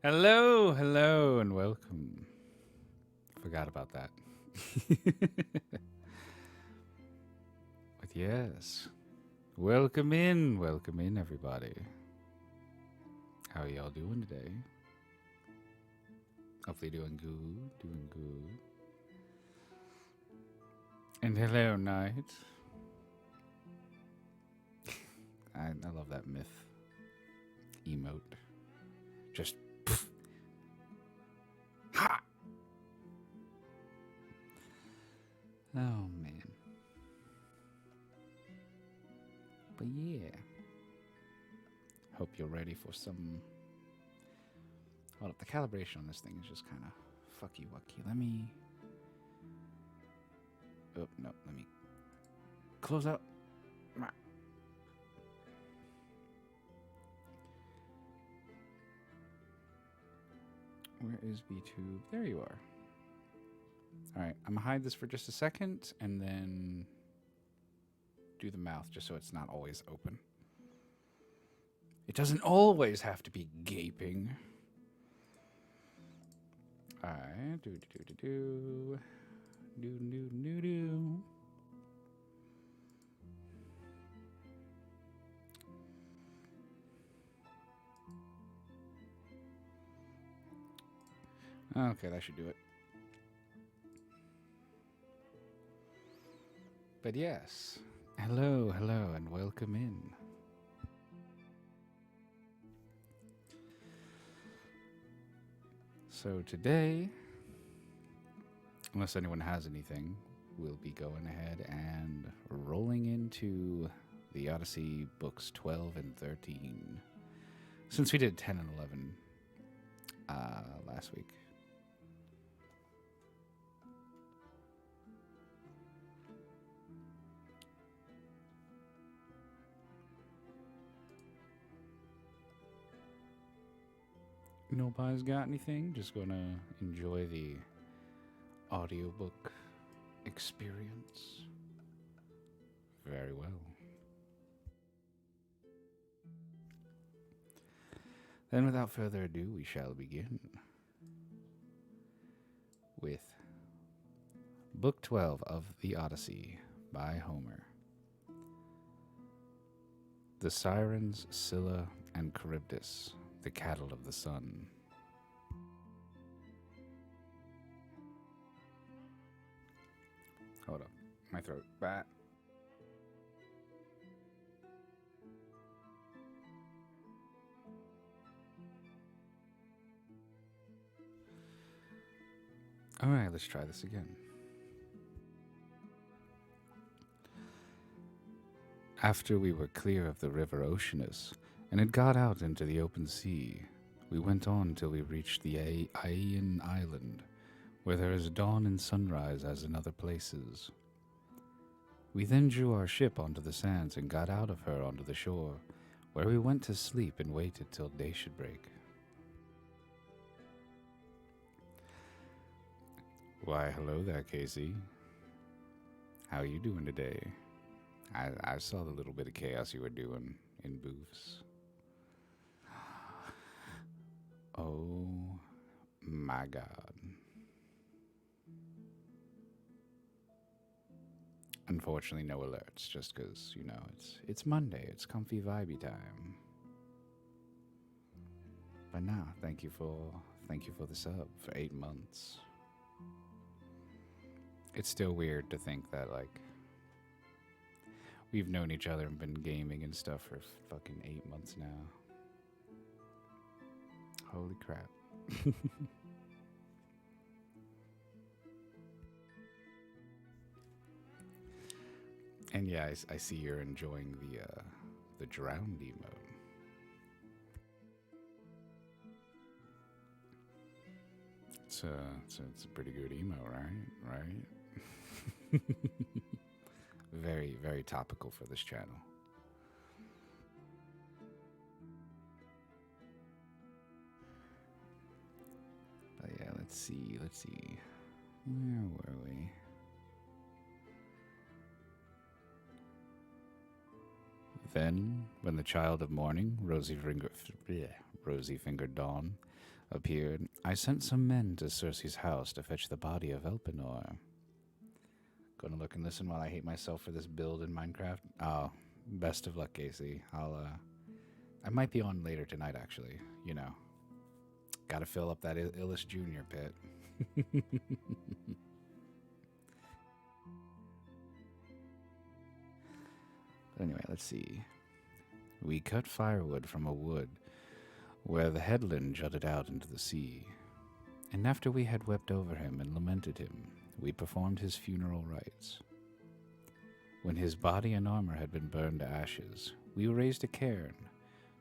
Hello, hello, and welcome. Forgot about that. But yes, welcome in, everybody. How are y'all doing today? Hopefully, doing good, doing good. And hello, Knight. I love that myth emote. Just pff, ha! Oh man. But yeah, hope you're ready for some. Well, the calibration on this thing is just kind of fucky wucky. Let me. Oh no, let me close out. Where is BTube? There you are. All right, I'm gonna hide this for just a second and then do the mouth just so it's not always open. It doesn't always have to be gaping. All right, do. Okay, that should do it. But yes, hello, and welcome in. So today, unless anyone has anything, we'll be going ahead and rolling into the Odyssey books 12 and 13. Since we did 10 and 11 last week. Nobody's got anything. Just gonna enjoy the audiobook experience. Very well. Then, without further ado, we shall begin with Book 12 of the Odyssey by Homer. The Sirens, Scylla, and Charybdis, the cattle of the sun. Hold up, my throat. Bah. Alright, let's try this again. After we were clear of the river Oceanus and had got out into the open sea, we went on till we reached the Aeaean island, where there is dawn and sunrise as in other places. We then drew our ship onto the sands and got out of her onto the shore, where we went to sleep and waited till day should break. Why, hello there, Casey. How you doing today? I saw the little bit of chaos you were doing in booths. Oh my god. Unfortunately, no alerts, just because, it's Monday, it's comfy vibey time. But now, thank you for the sub for 8 months. It's still weird to think that, like, we've known each other and been gaming and stuff for fucking 8 months now. Holy crap. And yeah, I see you're enjoying the drowned emote. It's a pretty good emote, right? Very, very topical for this channel. But yeah, let's see. Where were we? Then, when the child of morning, rosy-fingered dawn, appeared, I sent some men to Circe's house to fetch the body of Elpenor. Gonna look and listen while I hate myself for this build in Minecraft. Oh, best of luck, Casey. I might be on later tonight, actually. You know, gotta fill up that Illis Jr. pit. But anyway, let's see. We cut firewood from a wood where the headland jutted out into the sea, and after we had wept over him and lamented him, we performed his funeral rites. When his body and armor had been burned to ashes, we raised a cairn,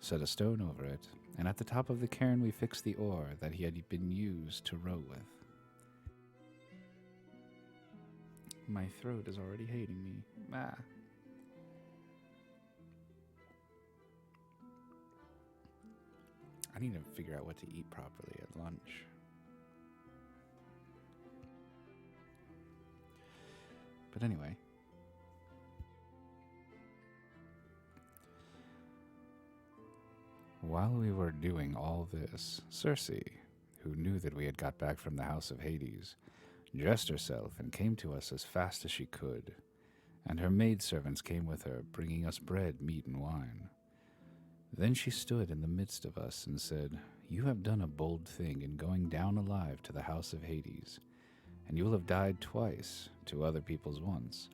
set a stone over it, and at the top of the cairn we fixed the oar that he had been used to row with. My throat is already hating me. Ah. I need to figure out what to eat properly at lunch. But anyway. While we were doing all this, Circe, who knew that we had got back from the house of Hades, dressed herself and came to us as fast as she could, and her maidservants came with her, bringing us bread, meat, and wine. Then she stood in the midst of us and said, "You have done a bold thing in going down alive to the house of Hades, and you will have died twice, to other people's once.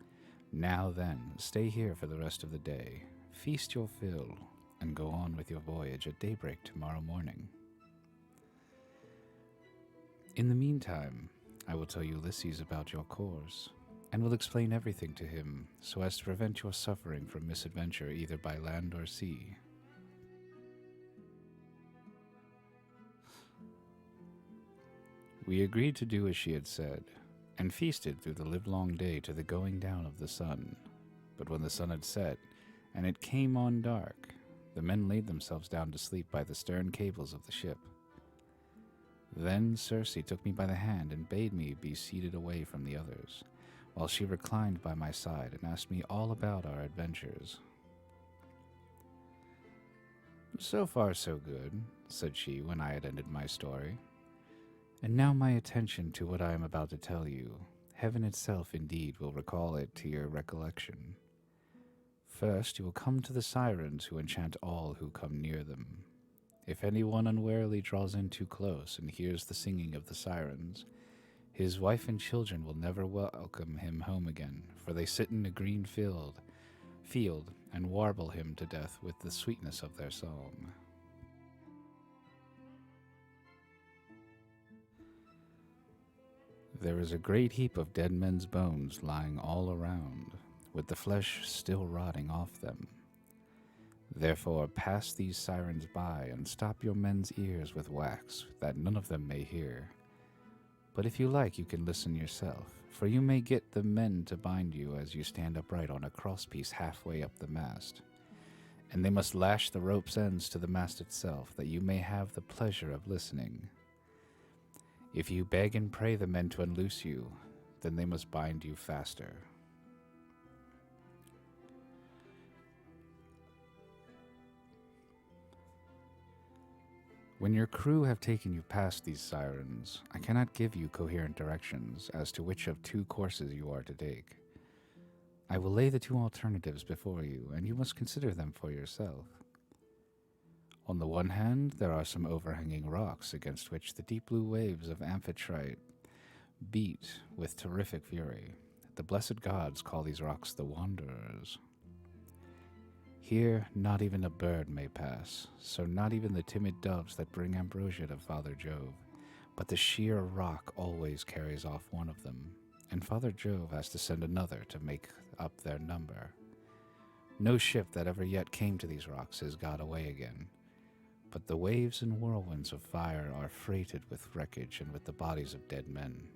Now then, stay here for the rest of the day, feast your fill, and go on with your voyage at daybreak tomorrow morning. In the meantime, I will tell Ulysses about your course, and will explain everything to him, so as to prevent your suffering from misadventure either by land or sea." We agreed to do as she had said, and feasted through the livelong day to the going down of the sun. But when the sun had set, and it came on dark, the men laid themselves down to sleep by the stern cables of the ship. Then Circe took me by the hand and bade me be seated away from the others, while she reclined by my side and asked me all about our adventures. "So far so good," said she when I had ended my story. "And now my attention to what I am about to tell you. Heaven itself indeed will recall it to your recollection. First you will come to the sirens who enchant all who come near them. If anyone unwarily draws in too close and hears the singing of the sirens, his wife and children will never welcome him home again, for they sit in a green field and warble him to death with the sweetness of their song. There is a great heap of dead men's bones lying all around, with the flesh still rotting off them. Therefore pass these sirens by, and stop your men's ears with wax, that none of them may hear. But if you like, you can listen yourself, for you may get the men to bind you as you stand upright on a crosspiece halfway up the mast. And they must lash the rope's ends to the mast itself, that you may have the pleasure of listening. If you beg and pray the men to unloose you, then they must bind you faster. When your crew have taken you past these sirens, I cannot give you coherent directions as to which of two courses you are to take. I will lay the two alternatives before you, and you must consider them for yourself. On the one hand, there are some overhanging rocks against which the deep blue waves of Amphitrite beat with terrific fury. The blessed gods call these rocks the Wanderers. Here, not even a bird may pass, so not even the timid doves that bring ambrosia to Father Jove, but the sheer rock always carries off one of them, and Father Jove has to send another to make up their number. No ship that ever yet came to these rocks has got away again, but the waves and whirlwinds of fire are freighted with wreckage and with the bodies of dead men.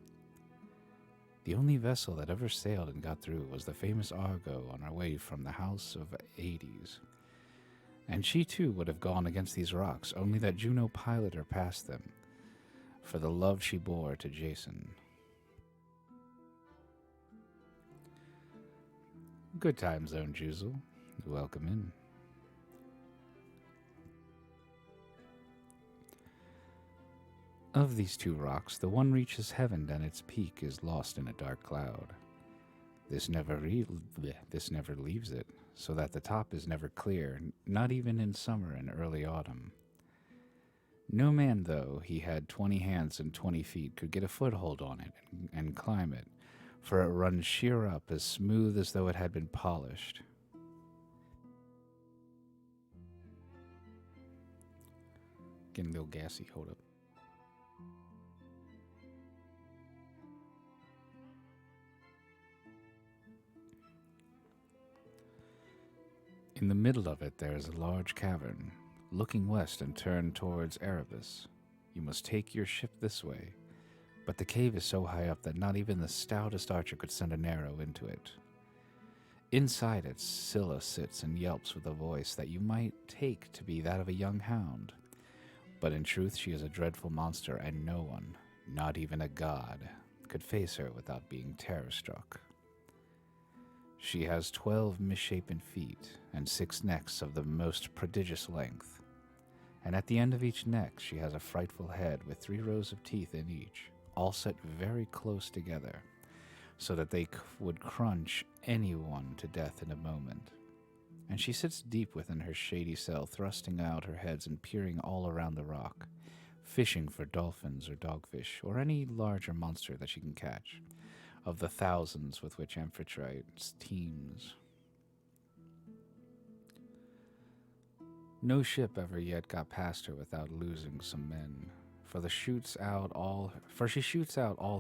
The only vessel that ever sailed and got through was the famous Argo on her way from the house of Hades, and she too would have gone against these rocks, only that Juno piloted her past them, for the love she bore to Jason. Good time zone, Juzel. Welcome in. Of these two rocks, the one reaches heaven and its peak is lost in a dark cloud. This never leaves it, so that the top is never clear, not even in summer and early autumn. No man, though he had 20 hands and 20 feet, could get a foothold on it and climb it, for it runs sheer up as smooth as though it had been polished. Getting a little gassy, hold up. In the middle of it there is a large cavern, looking west and turned towards Erebus. You must take your ship this way, but the cave is so high up that not even the stoutest archer could send an arrow into it. Inside it, Scylla sits and yelps with a voice that you might take to be that of a young hound, but in truth she is a dreadful monster, and no one, not even a god, could face her without being terror-struck. She has 12 misshapen feet and 6 necks of the most prodigious length, and at the end of each neck she has a frightful head with 3 rows of teeth in each, all set very close together, so that they would crunch anyone to death in a moment. And she sits deep within her shady cell, thrusting out her heads and peering all around the rock, fishing for dolphins or dogfish, or any larger monster that she can catch, of the thousands with which Amphitrite teems. No ship ever yet got past her without losing some men, for she shoots out all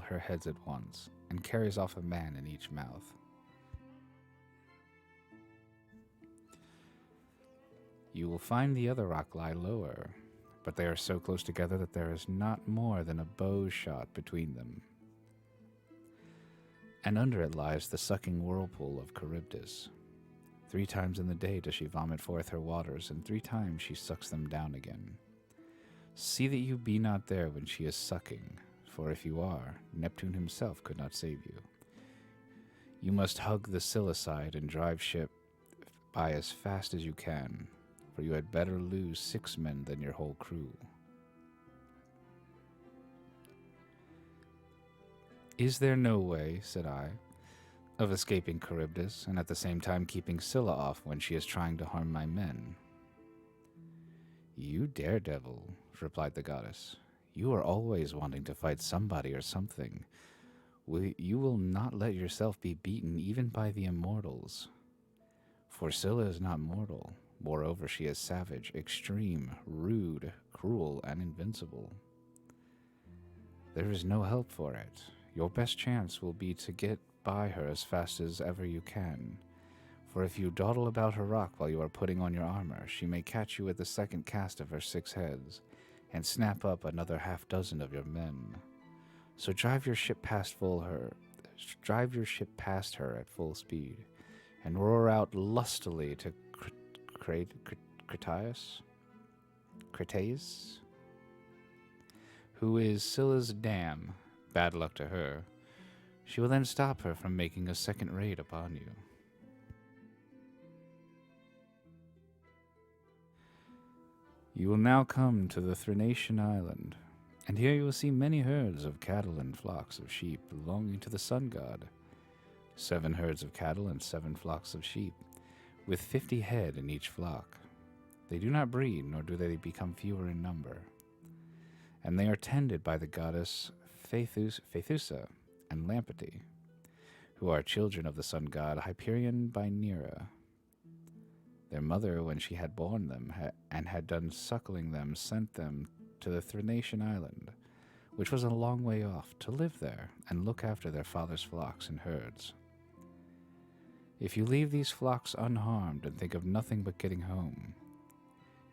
her heads at once, and carries off a man in each mouth. You will find the other rock lie lower, but they are so close together that there is not more than a bow shot between them. And under it lies the sucking whirlpool of Charybdis. 3 times in the day does she vomit forth her waters, and 3 times she sucks them down again. See that you be not there when she is sucking, for if you are, Neptune himself could not save you. You must hug the Scylla side and drive ship by as fast as you can, for you had better lose 6 men than your whole crew. Is there no way, said I, of escaping Charybdis, and at the same time keeping Scylla off when she is trying to harm my men? You daredevil, replied the goddess. You are always wanting to fight somebody or something. You will not let yourself be beaten even by the immortals. For Scylla is not mortal. Moreover, she is savage, extreme, rude, cruel, and invincible. There is no help for it. Your best chance will be to get by her as fast as ever you can. For if you dawdle about her rock while you are putting on your armor, she may catch you at the second cast of her 6 heads, and snap up another 6 of your men. So drive your ship past her at full speed, and roar out lustily to Crataeis, who is Scylla's dam. Bad luck to her. She will then stop her from making a second raid upon you. You will now come to the Thrinacian island, and here you will see many herds of cattle and flocks of sheep belonging to the sun god. 7 herds of cattle and 7 flocks of sheep, with 50 head in each flock. They do not breed, nor do they become fewer in number. And they are tended by the goddess Phaethusa and Lampetie, who are children of the sun god Hyperion by Neaera. Their mother, when she had borne them and had done suckling them, sent them to the Thrinacian island, which was a long way off, to live there and look after their father's flocks and herds. If you leave these flocks unharmed and think of nothing but getting home,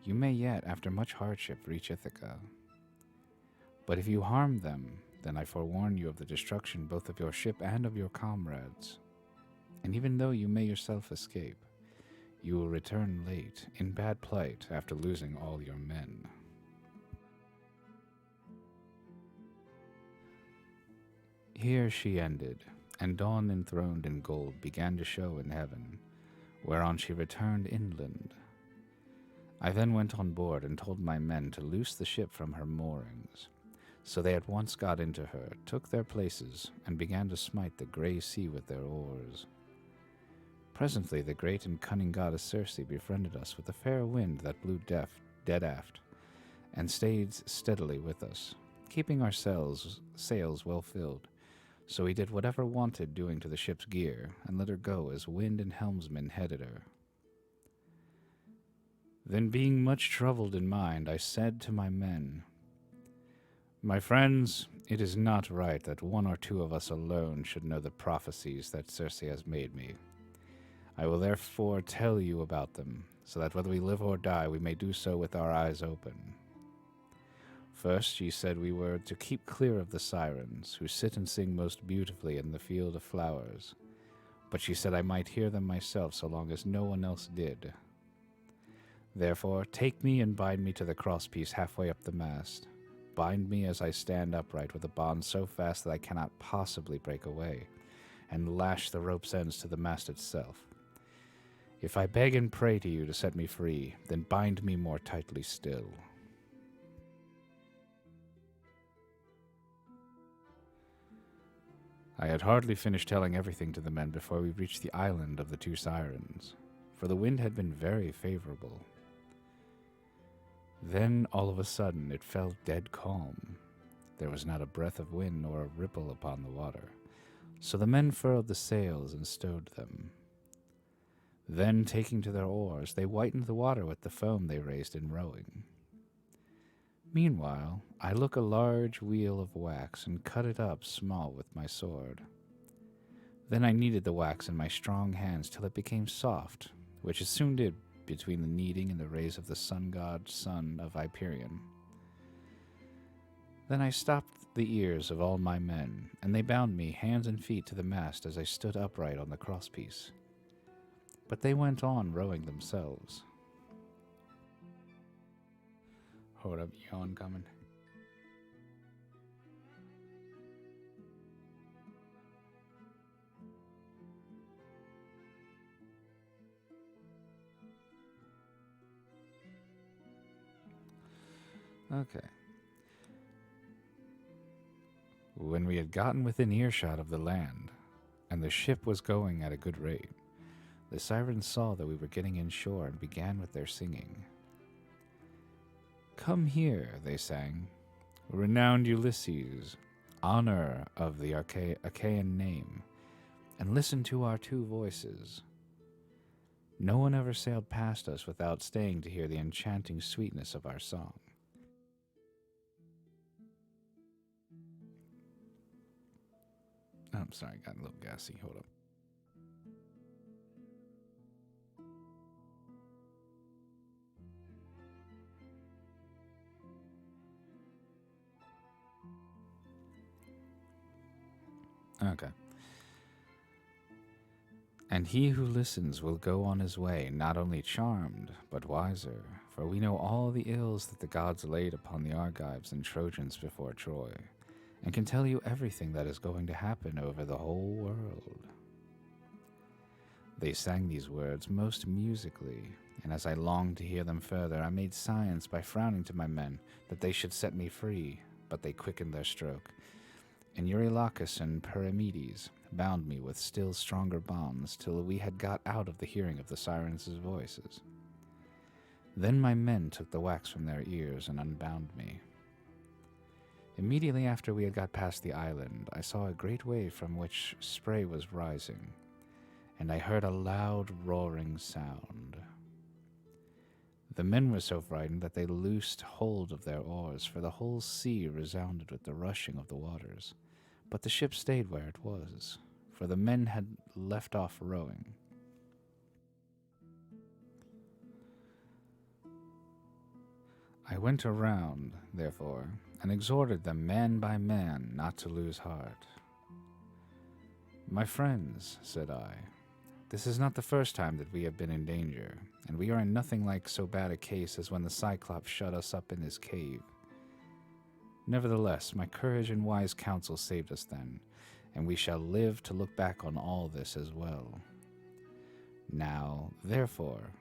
you may yet, after much hardship, reach Ithaca. But if you harm them, then I forewarn you of the destruction both of your ship and of your comrades. And even though you may yourself escape, you will return late, in bad plight, after losing all your men. Here she ended, and dawn enthroned in gold began to show in heaven, whereon she returned inland. I then went on board and told my men to loose the ship from her moorings, So they at once got into her, took their places, and began to smite the grey sea with their oars. Presently the great and cunning goddess Circe befriended us with a fair wind that blew dead aft, and stayed steadily with us, keeping our sails well filled. So we did whatever wanted doing to the ship's gear, and let her go as wind and helmsman headed her. Then being much troubled in mind, I said to my men, "My friends, it is not right that one or two of us alone should know the prophecies that Circe has made me. I will therefore tell you about them, so that whether we live or die, we may do so with our eyes open. First, she said we were to keep clear of the sirens, who sit and sing most beautifully in the field of flowers. But she said I might hear them myself so long as no one else did. Therefore, take me and bind me to the crosspiece halfway up the mast. Bind me as I stand upright with a bond so fast that I cannot possibly break away, and lash the rope's ends to the mast itself. If I beg and pray to you to set me free, then bind me more tightly still." I had hardly finished telling everything to the men before we reached the island of the two sirens, for the wind had been very favorable. Then, all of a sudden, it fell dead calm. There was not a breath of wind nor a ripple upon the water, so the men furled the sails and stowed them. Then, taking to their oars, they whitened the water with the foam they raised in rowing. Meanwhile, I took a large wheel of wax and cut it up small with my sword. Then I kneaded the wax in my strong hands till it became soft, which it soon did between the kneading and the rays of the sun god son of Hyperion. Then I stopped the ears of all my men, and they bound me hands and feet to the mast as I stood upright on the crosspiece. But they went on rowing themselves. Hold up, yawn coming. Okay. When we had gotten within earshot of the land, and the ship was going at a good rate, the sirens saw that we were getting inshore and began with their singing. "Come here," they sang, "renowned Ulysses, honor of the Achaean name, and listen to our two voices. No one ever sailed past us without staying to hear the enchanting sweetness of our song." I'm sorry, got a little gassy. Hold up. Okay. "And he who listens will go on his way, not only charmed, but wiser, for we know all the ills that the gods laid upon the Argives and Trojans before Troy, and can tell you everything that is going to happen over the whole world." They sang these words most musically, and as I longed to hear them further, I made signs by frowning to my men that they should set me free, but they quickened their stroke, and Eurylochus and Perimedes bound me with still stronger bonds till we had got out of the hearing of the sirens' voices. Then my men took the wax from their ears and unbound me. Immediately after we had got past the island, I saw a great wave from which spray was rising, and I heard a loud roaring sound. The men were so frightened that they loosed hold of their oars, for the whole sea resounded with the rushing of the waters. But the ship stayed where it was, for the men had left off rowing. I went around, therefore, and exhorted them man by man not to lose heart. "My friends," said I, "this is not the first time that we have been in danger, and we are in nothing like so bad a case as when the Cyclops shut us up in his cave. Nevertheless, my courage and wise counsel saved us then, and we shall live to look back on all this as well. Now, therefore,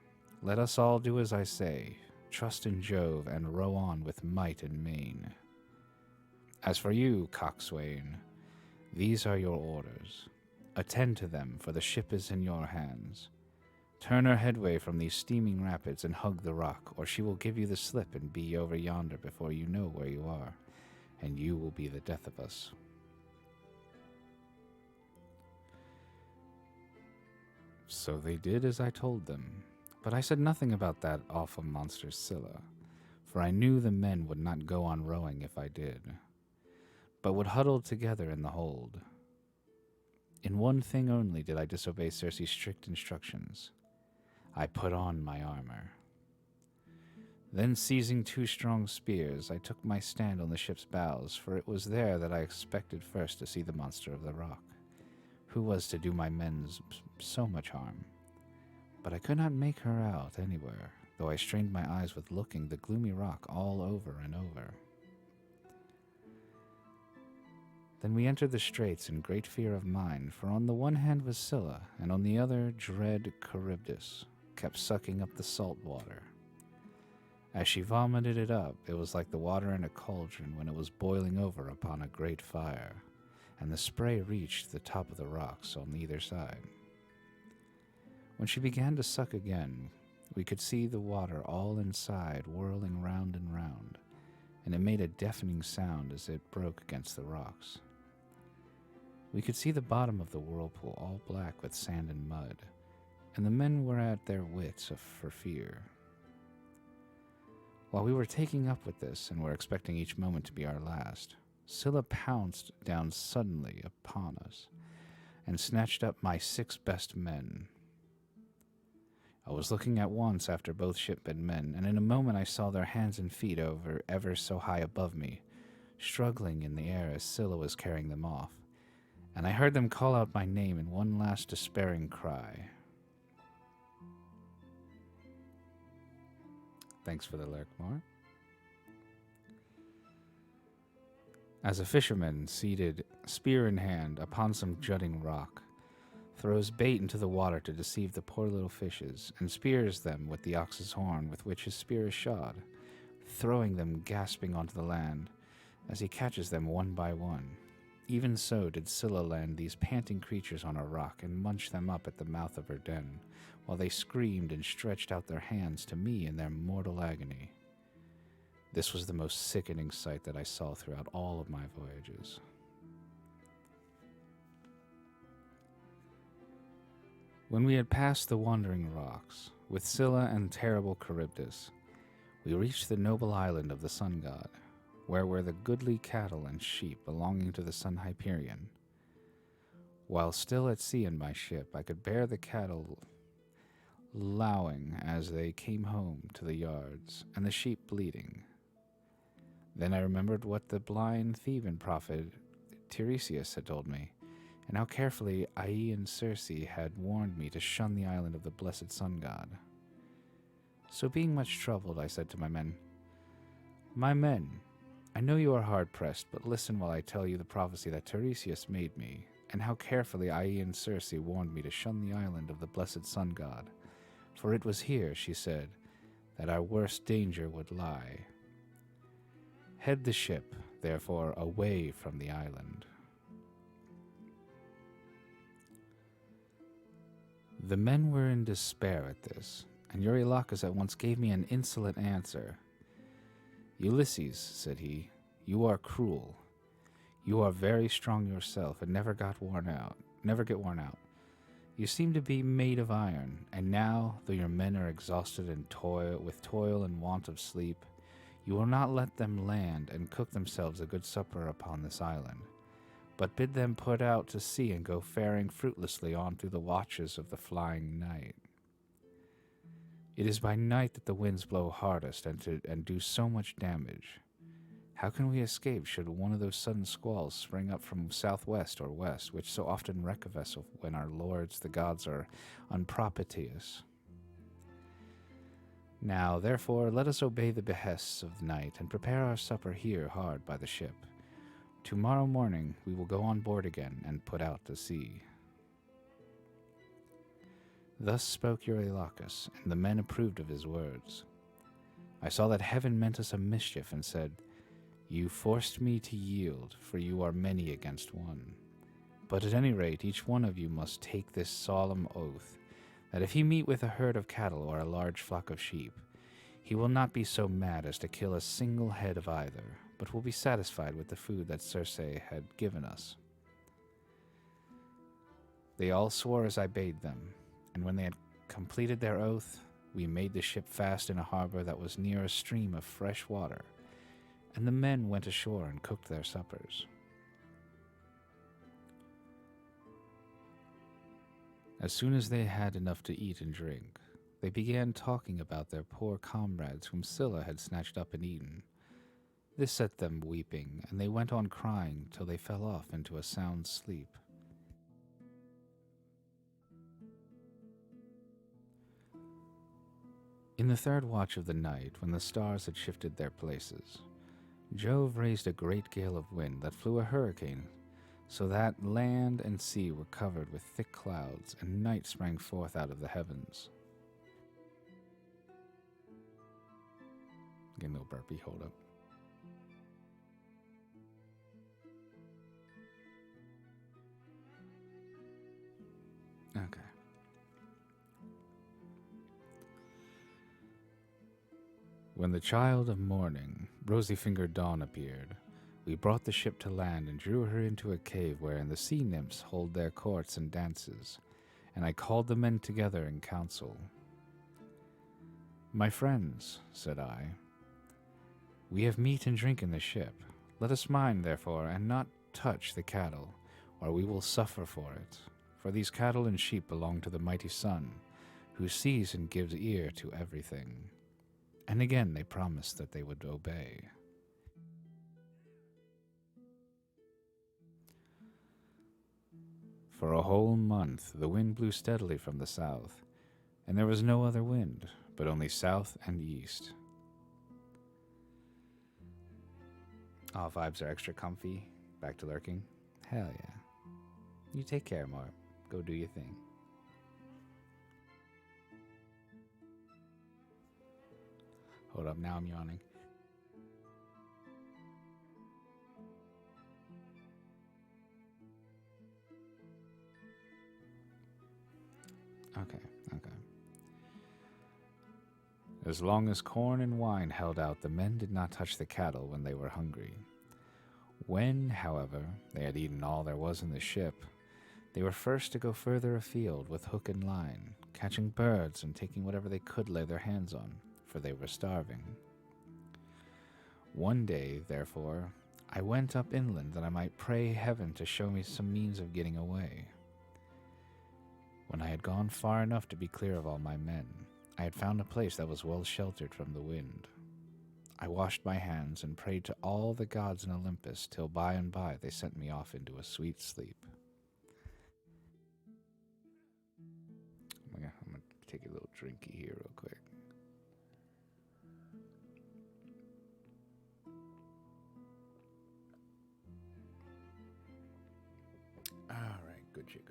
let us all do as I say, trust in Jove, and row on with might and main. As for you, coxswain, these are your orders. Attend to them, for the ship is in your hands. Turn her headway from these steaming rapids and hug the rock, or she will give you the slip and be over yonder before you know where you are, and you will be the death of us. So they did as I told them, but I said nothing about that awful monster Scylla, for I knew the men would not go on rowing if I did, but would huddle together in the hold. In one thing only did I disobey Circe's strict instructions. I put on my armor. Then, seizing 2 strong spears, I took my stand on the ship's bows, for it was there that I expected first to see the monster of the rock, who was to do my men so much harm. But I could not make her out anywhere, though I strained my eyes with looking the gloomy rock all over and over. Then we entered the straits in great fear of mind, for on the one hand was Scylla, and on the other dread Charybdis, kept sucking up the salt water. As she vomited it up, it was like the water in a cauldron when it was boiling over upon a great fire, and the spray reached the top of the rocks on either side. When she began to suck again, we could see the water all inside whirling round and round, and it made a deafening sound as it broke against the rocks. We could see the bottom of the whirlpool all black with sand and mud, and the men were at their wits for fear. While we were taking up with this and were expecting each moment to be our last, Scylla pounced down suddenly upon us and snatched up my 6 best men. I was looking at once after both shipmen men, and in a moment I saw their hands and feet over ever so high above me, struggling in the air as Scylla was carrying them off, and I heard them call out my name in one last despairing cry. Thanks for the lurk, Mark. As a fisherman, seated, spear in hand, upon some jutting rock, throws bait into the water to deceive the poor little fishes, and spears them with the ox's horn with which his spear is shod, throwing them gasping onto the land, as he catches them one by one. Even so did Scylla land these panting creatures on a rock and munch them up at the mouth of her den, while they screamed and stretched out their hands to me in their mortal agony. This was the most sickening sight that I saw throughout all of my voyages. When we had passed the wandering rocks, with Scylla and terrible Charybdis, we reached the noble island of the sun god, where were the goodly cattle and sheep belonging to the sun Hyperion. While still at sea in my ship, I could bear the cattle lowing as they came home to the yards, and the sheep bleating. Then I remembered what the blind Theban prophet Tiresias had told me, and how carefully XIII and Circe had warned me to shun the island of the blessed sun god. So being much troubled, I said to my men, "My men, I know you are hard-pressed, but listen while I tell you the prophecy that Tiresias made me, and how carefully XIII and Circe warned me to shun the island of the blessed sun god. For it was here, she said, that our worst danger would lie. Head the ship, therefore, away from the island." The men were in despair at this, and Eurylochus at once gave me an insolent answer. "Ulysses," said he, "you are cruel. You are very strong yourself and never get worn out. You seem to be made of iron, and now, though your men are exhausted and with toil and want of sleep, you will not let them land and cook themselves a good supper upon this island, but bid them put out to sea and go faring fruitlessly on through the watches of the flying night. It is by night that the winds blow hardest and do so much damage. How can we escape should one of those sudden squalls spring up from southwest or west, which so often wreck a vessel when our lords the gods are unpropitious? Now, therefore, let us obey the behests of the night and prepare our supper here hard by the ship. Tomorrow morning we will go on board again and put out to sea." Thus spoke Eurylochus, and the men approved of his words. I saw that heaven meant us a mischief and said, You forced me to yield, for you are many against one. But at any rate, each one of you must take this solemn oath, that if he meet with a herd of cattle or a large flock of sheep, he will not be so mad as to kill a single head of either, but will be satisfied with the food that Circe had given us. They all swore as I bade them, and when they had completed their oath, we made the ship fast in a harbor that was near a stream of fresh water, and the men went ashore and cooked their suppers. As soon as they had enough to eat and drink, they began talking about their poor comrades whom Scylla had snatched up and eaten. This set them weeping, and they went on crying till they fell off into a sound sleep. In the third watch of the night, when the stars had shifted their places, Jove raised a great gale of wind that flew a hurricane, so that land and sea were covered with thick clouds, and night sprang forth out of the heavens. Getting a little burpy, hold up. Okay. When the child of morning, rosy-fingered Dawn, appeared, we brought the ship to land and drew her into a cave wherein the sea nymphs hold their courts and dances, and I called the men together in council. My friends, said I, we have meat and drink in the ship. Let us mind, therefore, and not touch the cattle, or we will suffer for it. For these cattle and sheep belong to the mighty sun, who sees and gives ear to everything. And again they promised that they would obey. For a whole month the wind blew steadily from the south, and there was no other wind, but only south and east. Oh, vibes are extra comfy. Back to lurking? Hell yeah. You take care, Mark. Go do your thing. Hold up, now I'm yawning. Okay. As long as corn and wine held out, the men did not touch the cattle when they were hungry. When, however, they had eaten all there was in the ship, they were first to go further afield with hook and line, catching birds and taking whatever they could lay their hands on, for they were starving. One day, therefore, I went up inland that I might pray heaven to show me some means of getting away. When I had gone far enough to be clear of all my men, I had found a place that was well sheltered from the wind. I washed my hands and prayed to all the gods in Olympus till by and by they sent me off into a sweet sleep. I'm gonna take a little drinky here real quick. Alright, good shit.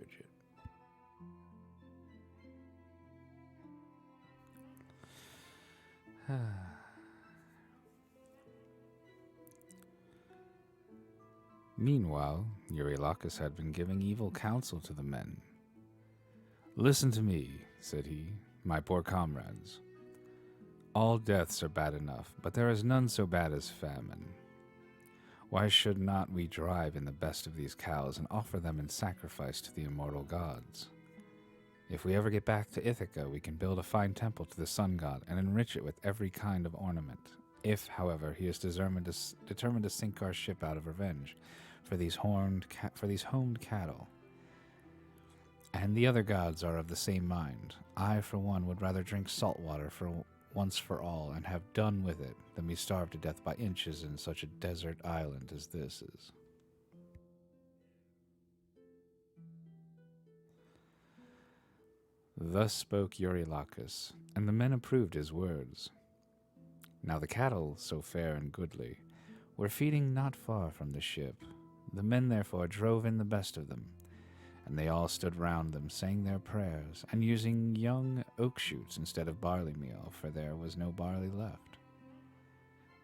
Meanwhile, Eurylochus had been giving evil counsel to the men. Listen to me, said he, my poor comrades. All deaths are bad enough, but there is none so bad as famine. Why should not we drive in the best of these cows and offer them in sacrifice to the immortal gods? If we ever get back to Ithaca, we can build a fine temple to the sun god and enrich it with every kind of ornament. If, however, he is determined to sink our ship out of revenge for these homed cattle, and the other gods are of the same mind, I, for one, would rather drink salt water for once for all and have done with it than be starved to death by inches in such a desert island as this is. Thus spoke Eurylochus, and the men approved his words. Now the cattle, so fair and goodly, were feeding not far from the ship. The men therefore drove in the best of them, and they all stood round them, saying their prayers, and using young oak shoots instead of barley meal, for there was no barley left.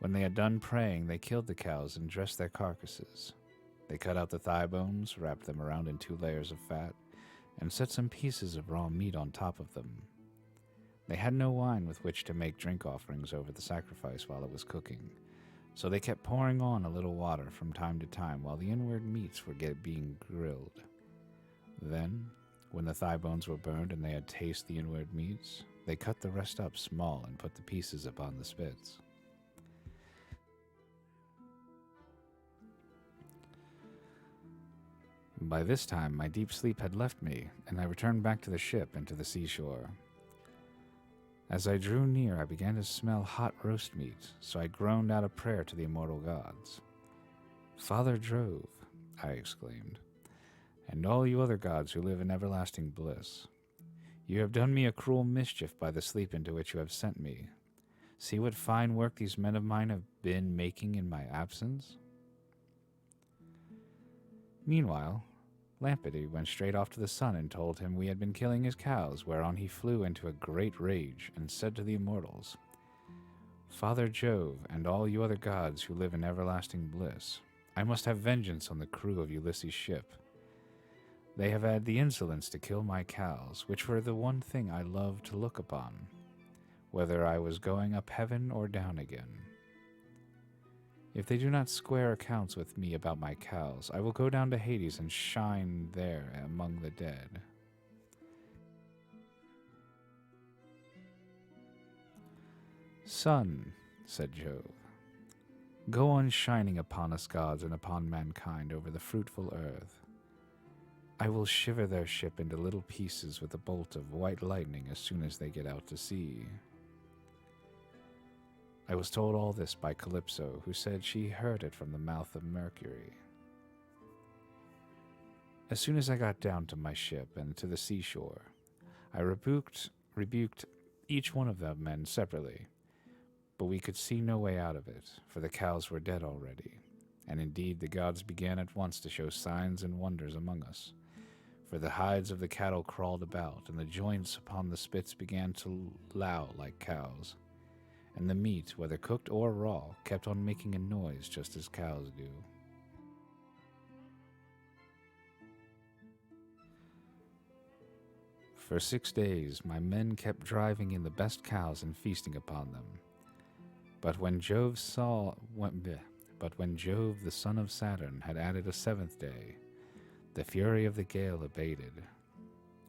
When they had done praying, they killed the cows and dressed their carcasses. They cut out the thigh bones, wrapped them around in 2 layers of fat, and set some pieces of raw meat on top of them. They had no wine with which to make drink offerings over the sacrifice while it was cooking, so they kept pouring on a little water from time to time while the inward meats were being grilled. Then, when the thigh bones were burned and they had tasted the inward meats, they cut the rest up small and put the pieces upon the spits. By this time, my deep sleep had left me, and I returned back to the ship and to the seashore. As I drew near, I began to smell hot roast meat, so I groaned out a prayer to the immortal gods. "Father Jove," I exclaimed, "and all you other gods who live in everlasting bliss, you have done me a cruel mischief by the sleep into which you have sent me. See what fine work these men of mine have been making in my absence." Meanwhile, Lampeter went straight off to the sun and told him we had been killing his cows, whereon he flew into a great rage and said to the immortals, "Father Jove, and all you other gods who live in everlasting bliss, I must have vengeance on the crew of Ulysses' ship. They have had the insolence to kill my cows, which were the one thing I loved to look upon, whether I was going up heaven or down again. If they do not square accounts with me about my cows, I will go down to Hades and shine there among the dead." "Sun," said Jove, "go on shining upon us gods and upon mankind over the fruitful earth. I will shiver their ship into little pieces with a bolt of white lightning as soon as they get out to sea." I was told all this by Calypso, who said she heard it from the mouth of Mercury. As soon as I got down to my ship and to the seashore, I rebuked each one of the men separately, but we could see no way out of it, for the cows were dead already, and indeed the gods began at once to show signs and wonders among us, for the hides of the cattle crawled about, and the joints upon the spits began to low like cows, and the meat, whether cooked or raw, kept on making a noise just as cows do. For 6 days my men kept driving in the best cows and feasting upon them. But when Jove the son of Saturn had added a 7th day, the fury of the gale abated.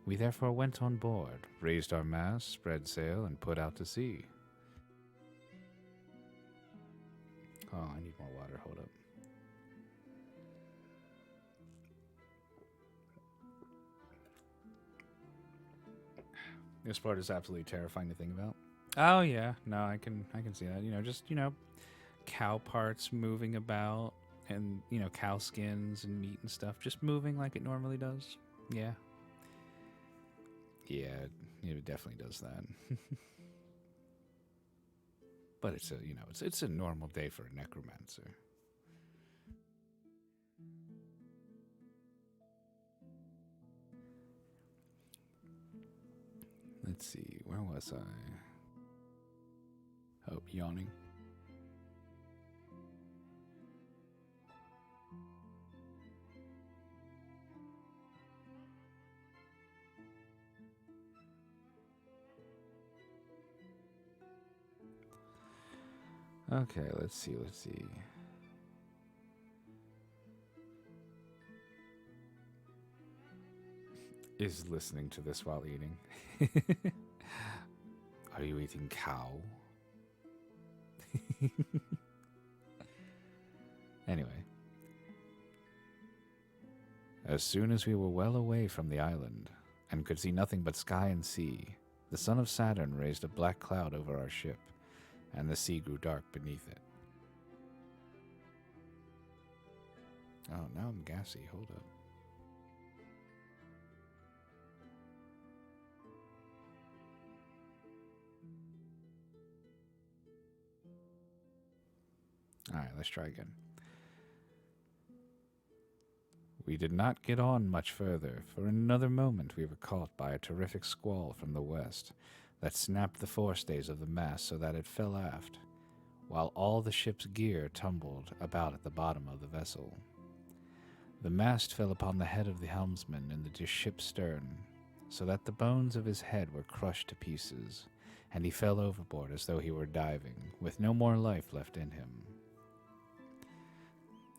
We therefore went on board, raised our mast, spread sail, and put out to sea. Oh, I need more water. Hold up. This part is absolutely terrifying to think about. Oh yeah, no, I can see that. Just cow parts moving about, and cow skins and meat and stuff just moving like it normally does. Yeah, it definitely does that. But it's a normal day for a necromancer. Let's see, where was I? Oh, yawning. Okay, let's see. Is listening to this while eating. Are you eating cow? Anyway. As soon as we were well away from the island, and could see nothing but sky and sea, the son of Saturn raised a black cloud over our ship, and the sea grew dark beneath it. Oh, now I'm gassy. Hold up. Alright, let's try again. We did not get on much further, for in another moment we were caught by a terrific squall from the west that snapped the forestays of the mast so that it fell aft, while all the ship's gear tumbled about at the bottom of the vessel. The mast fell upon the head of the helmsman in the ship's stern, so that the bones of his head were crushed to pieces, and he fell overboard as though he were diving, with no more life left in him.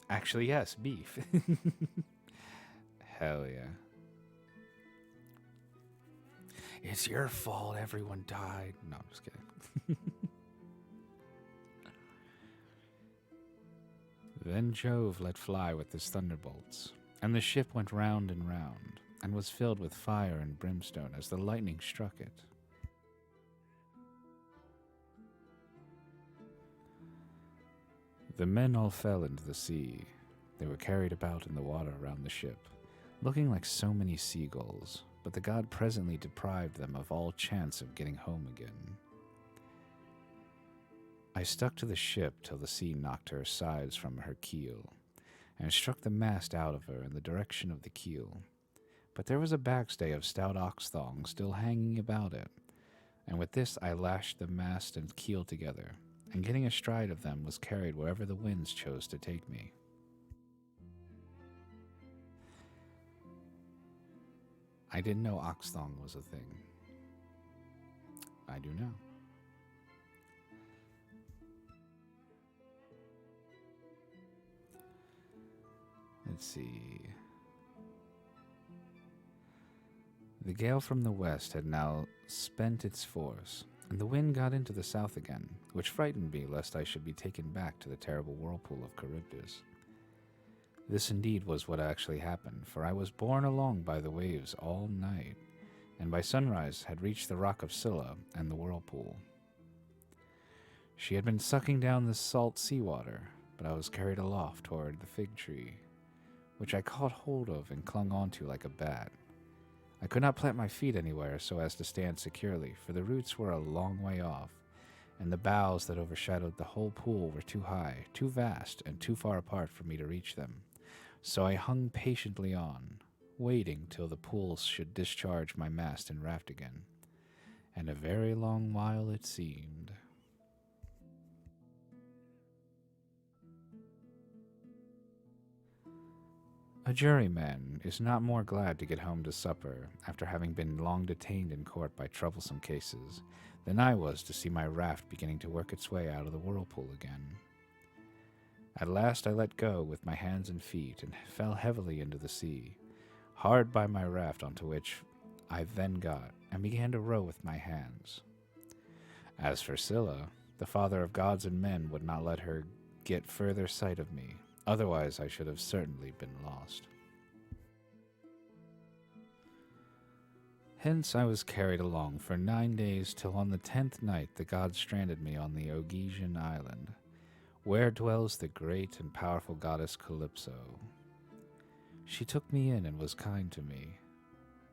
Actually, yes, beef. Hell yeah. It's your fault everyone died. No, I'm just kidding. Then Jove let fly with his thunderbolts, and the ship went round and round, and was filled with fire and brimstone as the lightning struck it. The men all fell into the sea. They were carried about in the water around the ship, looking like so many seagulls, but the god presently deprived them of all chance of getting home again. I stuck to the ship till the sea knocked her sides from her keel, and struck the mast out of her in the direction of the keel. But there was a backstay of stout ox thong still hanging about it, and with this I lashed the mast and keel together, and getting astride of them was carried wherever the winds chose to take me. I didn't know ox thong was a thing. I do now. Let's see. The gale from the west had now spent its force, and the wind got into the south again, which frightened me lest I should be taken back to the terrible whirlpool of Charybdis. This indeed was what actually happened, for I was borne along by the waves all night, and by sunrise had reached the rock of Scylla and the whirlpool. She had been sucking down the salt seawater, but I was carried aloft toward the fig tree, which I caught hold of and clung onto like a bat. I could not plant my feet anywhere so as to stand securely, for the roots were a long way off, and the boughs that overshadowed the whole pool were too high, too vast, and too far apart for me to reach them. So I hung patiently on, waiting till the pools should discharge my mast and raft again, and a very long while it seemed. A juryman is not more glad to get home to supper after having been long detained in court by troublesome cases than I was to see my raft beginning to work its way out of the whirlpool again. At last I let go with my hands and feet and fell heavily into the sea, hard by my raft, onto which I then got and began to row with my hands. As for Scylla, the father of gods and men would not let her get further sight of me, otherwise I should have certainly been lost. Hence I was carried along for 9 days, till on the 10th night the gods stranded me on the Ogygian island, where dwells the great and powerful goddess Calypso. She took me in and was kind to me,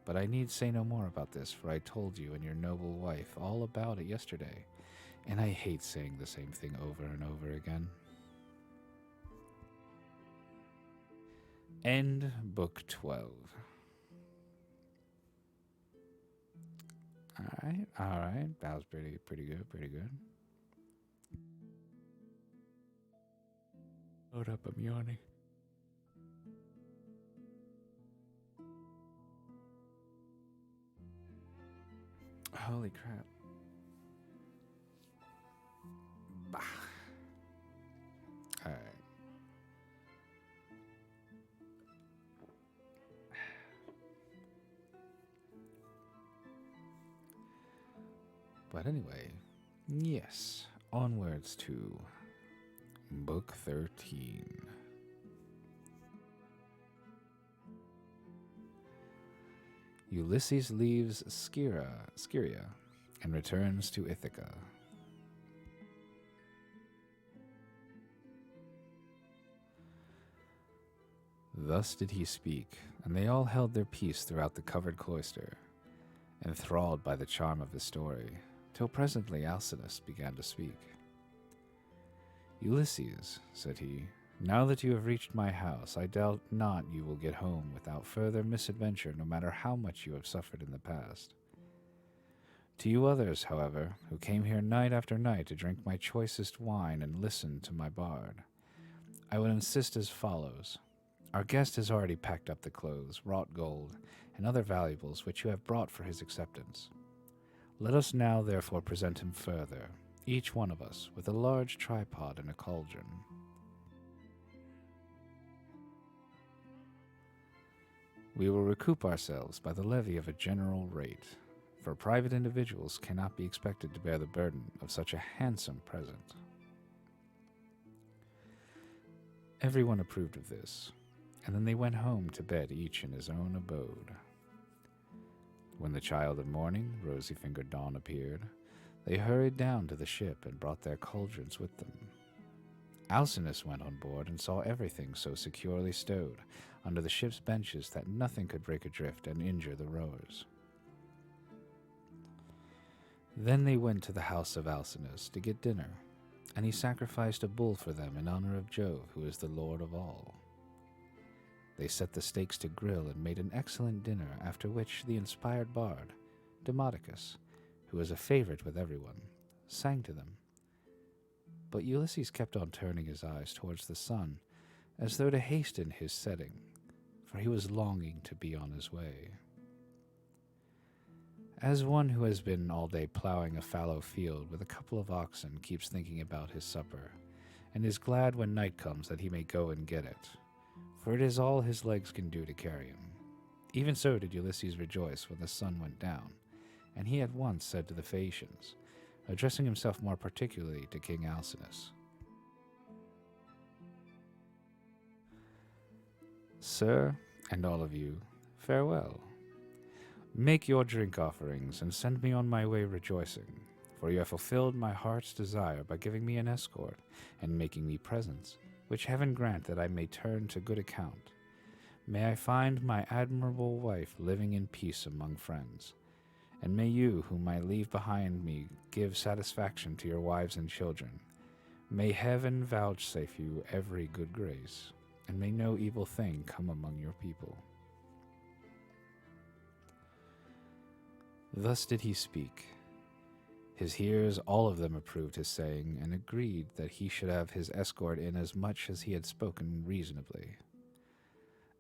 but I need say no more about this, for I told you and your noble wife all about it yesterday, and I hate saying the same thing over and over again. End Book 12. Alright. That was pretty good. Hold up, I'm yawning. Holy crap. Bah. Alright. But anyway, yes, onwards to Book 13. Ulysses leaves Scheria and returns to Ithaca. Thus did he speak, and they all held their peace throughout the covered cloister, enthralled by the charm of his story, till presently Alcinous began to speak. Ulysses, said he, now that you have reached my house, I doubt not you will get home without further misadventure, no matter how much you have suffered in the past. To you others, however, who came here night after night to drink my choicest wine and listen to my bard, I would insist as follows. Our guest has already packed up the clothes, wrought gold, and other valuables which you have brought for his acceptance. Let us now therefore present him further, each one of us, with a large tripod and a cauldron. We will recoup ourselves by the levy of a general rate, for private individuals cannot be expected to bear the burden of such a handsome present. Everyone approved of this, and then they went home to bed each in his own abode. When the child of morning, rosy-fingered Dawn, appeared, they hurried down to the ship and brought their cauldrons with them. Alcinous went on board and saw everything so securely stowed under the ship's benches that nothing could break adrift and injure the rowers. Then they went to the house of Alcinous to get dinner, and he sacrificed a bull for them in honor of Jove, who is the lord of all. They set the steaks to grill and made an excellent dinner, after which the inspired bard, Demodocus, who was a favorite with everyone, sang to them. But Ulysses kept on turning his eyes towards the sun, as though to hasten his setting, for he was longing to be on his way. As one who has been all day plowing a fallow field with a couple of oxen keeps thinking about his supper, and is glad when night comes that he may go and get it, for it is all his legs can do to carry him. Even so did Ulysses rejoice when the sun went down, and he at once said to the Phaeacians, addressing himself more particularly to King Alcinous, Sir, and all of you, farewell. Make your drink offerings, and send me on my way rejoicing, for you have fulfilled my heart's desire by giving me an escort, and making me presents, which heaven grant that I may turn to good account. May I find my admirable wife living in peace among friends, and may you, whom I leave behind me, give satisfaction to your wives and children. May heaven vouchsafe you every good grace, and may no evil thing come among your people. Thus did he speak. His hearers, all of them, approved his saying, and agreed that he should have his escort in as much as he had spoken reasonably.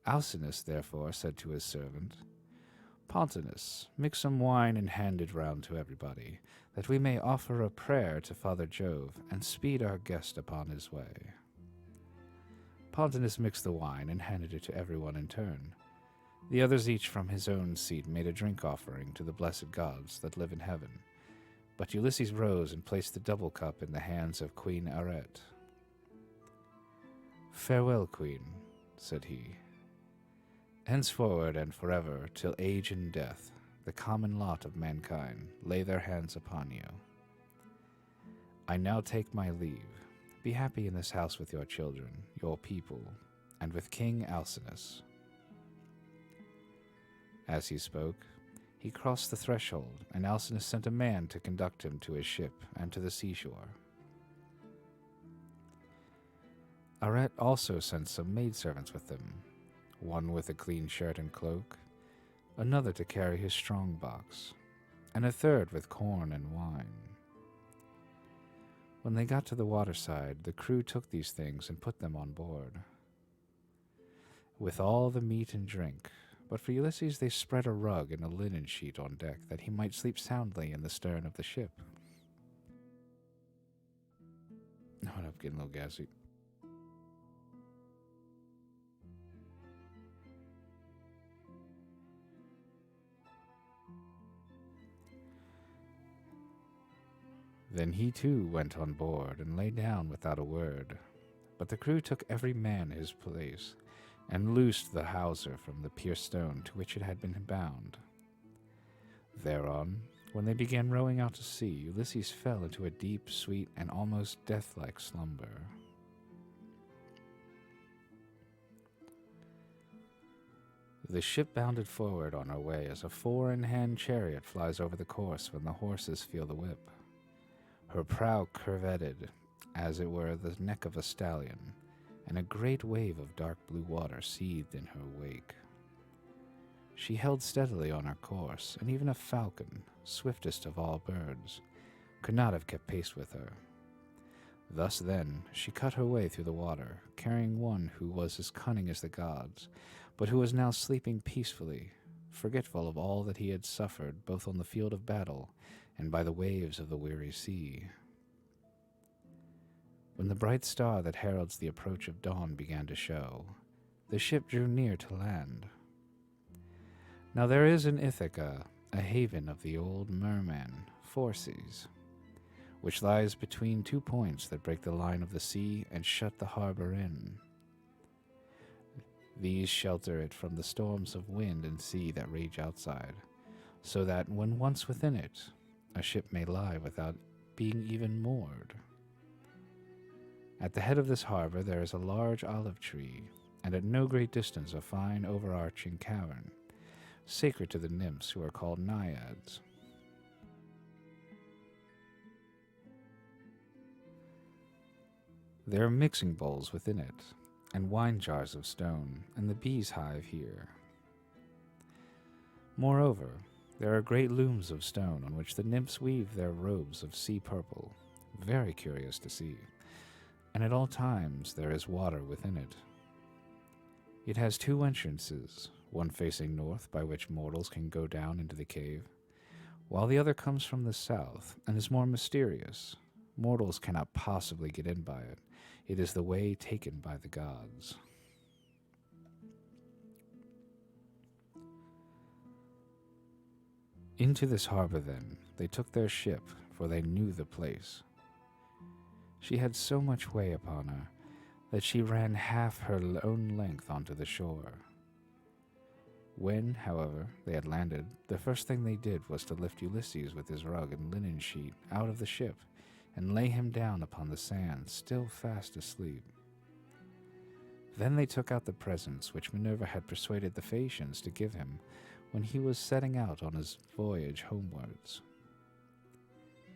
Alcinous, therefore, said to his servant, Pontonous, mix some wine and hand it round to everybody, that we may offer a prayer to Father Jove, and speed our guest upon his way. Pontonous mixed the wine and handed it to everyone in turn. The others each from his own seat made a drink offering to the blessed gods that live in heaven. But Ulysses rose and placed the double cup in the hands of Queen Arete. Farewell, Queen, said he. Henceforward and forever, till age and death, the common lot of mankind lay their hands upon you. I now take my leave. Be happy in this house with your children, your people, and with King Alcinous. As he spoke, he crossed the threshold, and Alcinous sent a man to conduct him to his ship and to the seashore. Arete also sent some maidservants with him, one with a clean shirt and cloak, another to carry his strong box, and a third with corn and wine. When they got to the waterside, the crew took these things and put them on board, with all the meat and drink. But for Ulysses they spread a rug and a linen sheet on deck, that he might sleep soundly in the stern of the ship. Hold up, getting a little gassy. Then he too went on board and lay down without a word. But the crew took every man his place, and loosed the hawser from the pierced stone to which it had been bound. Thereon, when they began rowing out to sea, Ulysses fell into a deep, sweet, and almost death-like slumber. The ship bounded forward on her way as a four-in-hand chariot flies over the course when the horses feel the whip. Her prow curvetted, as it were the neck of a stallion, and a great wave of dark blue water seethed in her wake. She held steadily on her course, and even a falcon, swiftest of all birds, could not have kept pace with her. Thus then she cut her way through the water, carrying one who was as cunning as the gods, but who was now sleeping peacefully, forgetful of all that he had suffered both on the field of battle and by the waves of the weary sea. When the bright star that heralds the approach of dawn began to show, the ship drew near to land. Now there is in Ithaca a haven of the old merman, Phorcys, which lies between 2 points that break the line of the sea and shut the harbor in. These shelter it from the storms of wind and sea that rage outside, so that when once within it, a ship may lie without being even moored. At the head of this harbor there is a large olive tree, and at no great distance a fine overarching cavern, sacred to the nymphs who are called naiads. There are mixing bowls within it, and wine jars of stone, and the bees hive here. Moreover, there are great looms of stone on which the nymphs weave their robes of sea purple, very curious to see, and at all times there is water within it. It has 2 entrances, one facing north by which mortals can go down into the cave, while the other comes from the south and is more mysterious. Mortals cannot possibly get in by it. It is the way taken by the gods. Into this harbor, then, they took their ship, for they knew the place. She had so much way upon her that she ran half her own length onto the shore. When, however, they had landed, the first thing they did was to lift Ulysses with his rug and linen sheet out of the ship and lay him down upon the sand, still fast asleep. Then they took out the presents which Minerva had persuaded the Phaeacians to give him when he was setting out on his voyage homewards.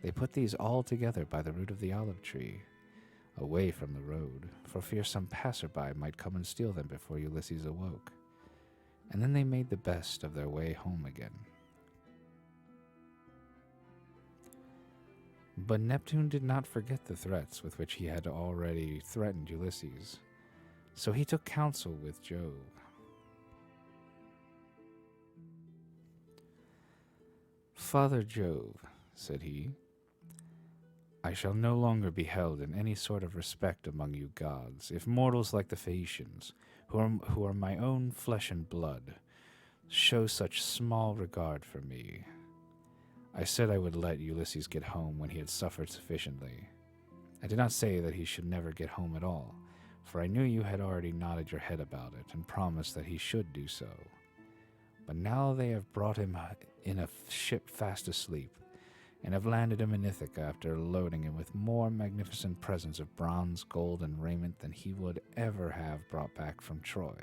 They put these all together by the root of the olive tree, away from the road, for fear some passerby might come and steal them before Ulysses awoke, and then they made the best of their way home again. But Neptune did not forget the threats with which he had already threatened Ulysses, so he took counsel with Jove. "Father Jove," said he, "I shall no longer be held in any sort of respect among you gods, if mortals like the Phaeacians, who are my own flesh and blood, show such small regard for me. I said I would let Ulysses get home when he had suffered sufficiently. I did not say that he should never get home at all, for I knew you had already nodded your head about it and promised that he should do so. But now they have brought him in a ship fast asleep, and have landed him in Ithaca after loading him with more magnificent presents of bronze, gold, and raiment than he would ever have brought back from Troy,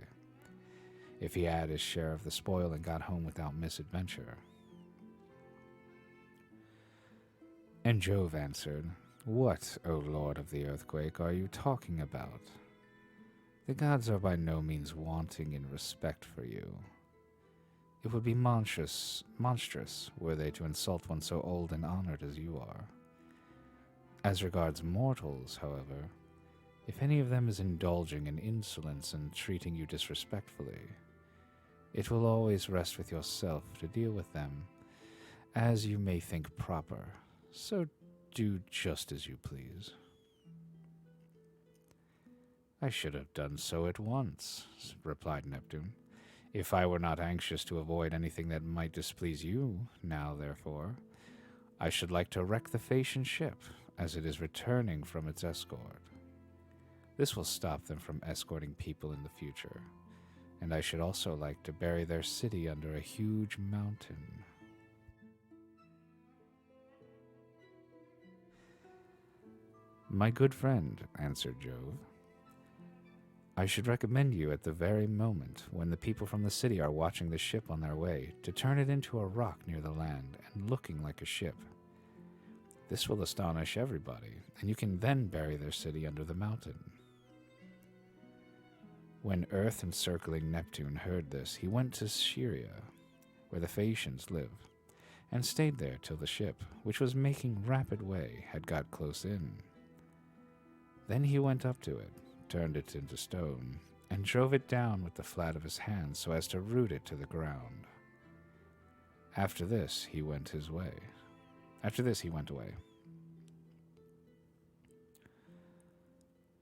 if he had his share of the spoil and got home without misadventure." And Jove answered, "What, O Lord of the earthquake, are you talking about? The gods are by no means wanting in respect for you. It would be monstrous were they to insult one so old and honored as you are. As regards mortals, however, if any of them is indulging in insolence and treating you disrespectfully, it will always rest with yourself to deal with them as you may think proper. So do just as you please." "I should have done so at once," replied Neptune, "if I were not anxious to avoid anything that might displease you. Now, therefore, I should like to wreck the Phaeacian ship, as it is returning from its escort. This will stop them from escorting people in the future, and I should also like to bury their city under a huge mountain." "My good friend," answered Jove, "I should recommend you at the very moment when the people from the city are watching the ship on their way to turn it into a rock near the land and looking like a ship. This will astonish everybody, and you can then bury their city under the mountain." When Earth-encircling Neptune heard this, he went to Syria, where the Phaeacians live, and stayed there till the ship, which was making rapid way, had got close in. Then he went up to it, turned it into stone, and drove it down with the flat of his hand so as to root it to the ground. After this he went away.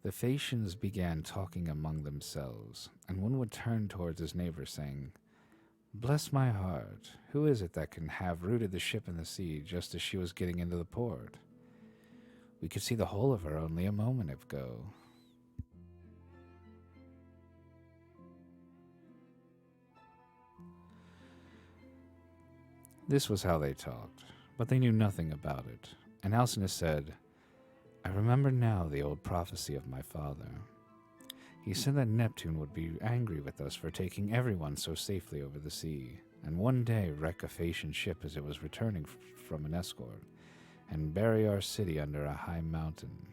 The Phaeacians began talking among themselves, and one would turn towards his neighbor, saying, "Bless my heart, who is it that can have rooted the ship in the sea just as she was getting into the port? We could see the whole of her only a moment ago." This was how they talked, but they knew nothing about it, and Alcinous said, "I remember now the old prophecy of my father. He said that Neptune would be angry with us for taking everyone so safely over the sea, and one day wreck a Phaeacian ship as it was returning from an escort, and bury our city under a high mountain."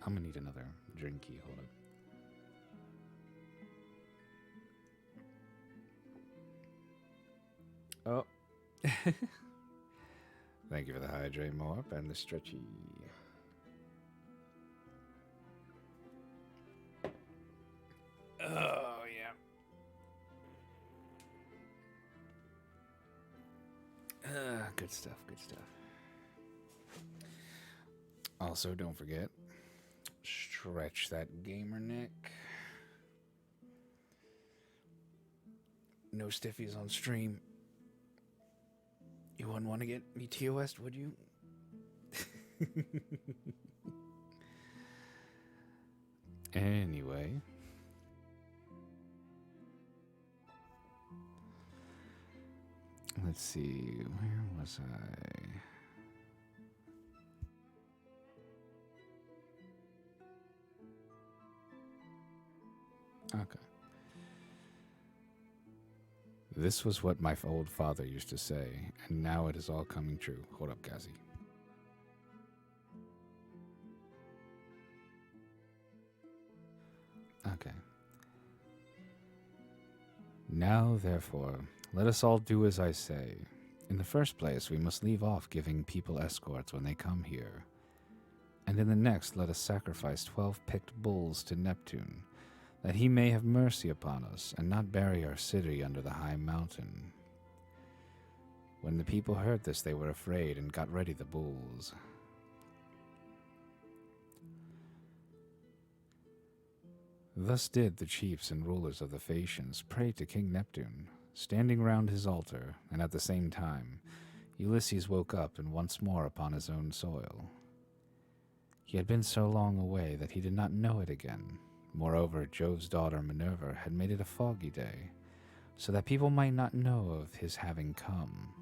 I'm gonna need another drinky, hold up. Oh. Thank you for the hydrate, Morp, and the stretchy. Oh, yeah. Good stuff, good stuff. Also, don't forget, stretch that gamer neck. No stiffies on stream. You wouldn't want to get me TOS'd, would you? Anyway. Let's see, where was I? Okay. This was what my old father used to say, and now it is all coming true. Hold up, Gazzy. Okay. Now, therefore, let us all do as I say. In the first place, we must leave off giving people escorts when they come here. And in the next, let us sacrifice 12 picked bulls to Neptune, that he may have mercy upon us, and not bury our city under the high mountain. When the people heard this, they were afraid, and got ready the bulls. Thus did the chiefs and rulers of the Phaeacians pray to King Neptune, standing round his altar, and at the same time, Ulysses woke up and once more upon his own soil. He had been so long away that he did not know it again. Moreover, Jove's daughter Minerva had made it a foggy day, so that people might not know of his having come,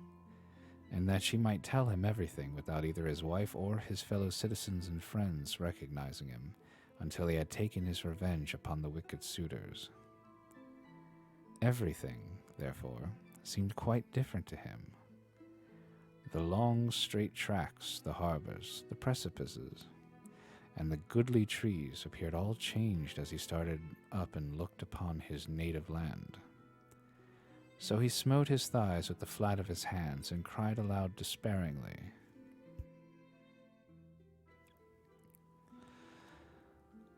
and that she might tell him everything without either his wife or his fellow citizens and friends recognizing him, until he had taken his revenge upon the wicked suitors. Everything, therefore, seemed quite different to him. The long, straight tracks, the harbors, the precipices, and the goodly trees appeared all changed as he started up and looked upon his native land. So he smote his thighs with the flat of his hands and cried aloud despairingly,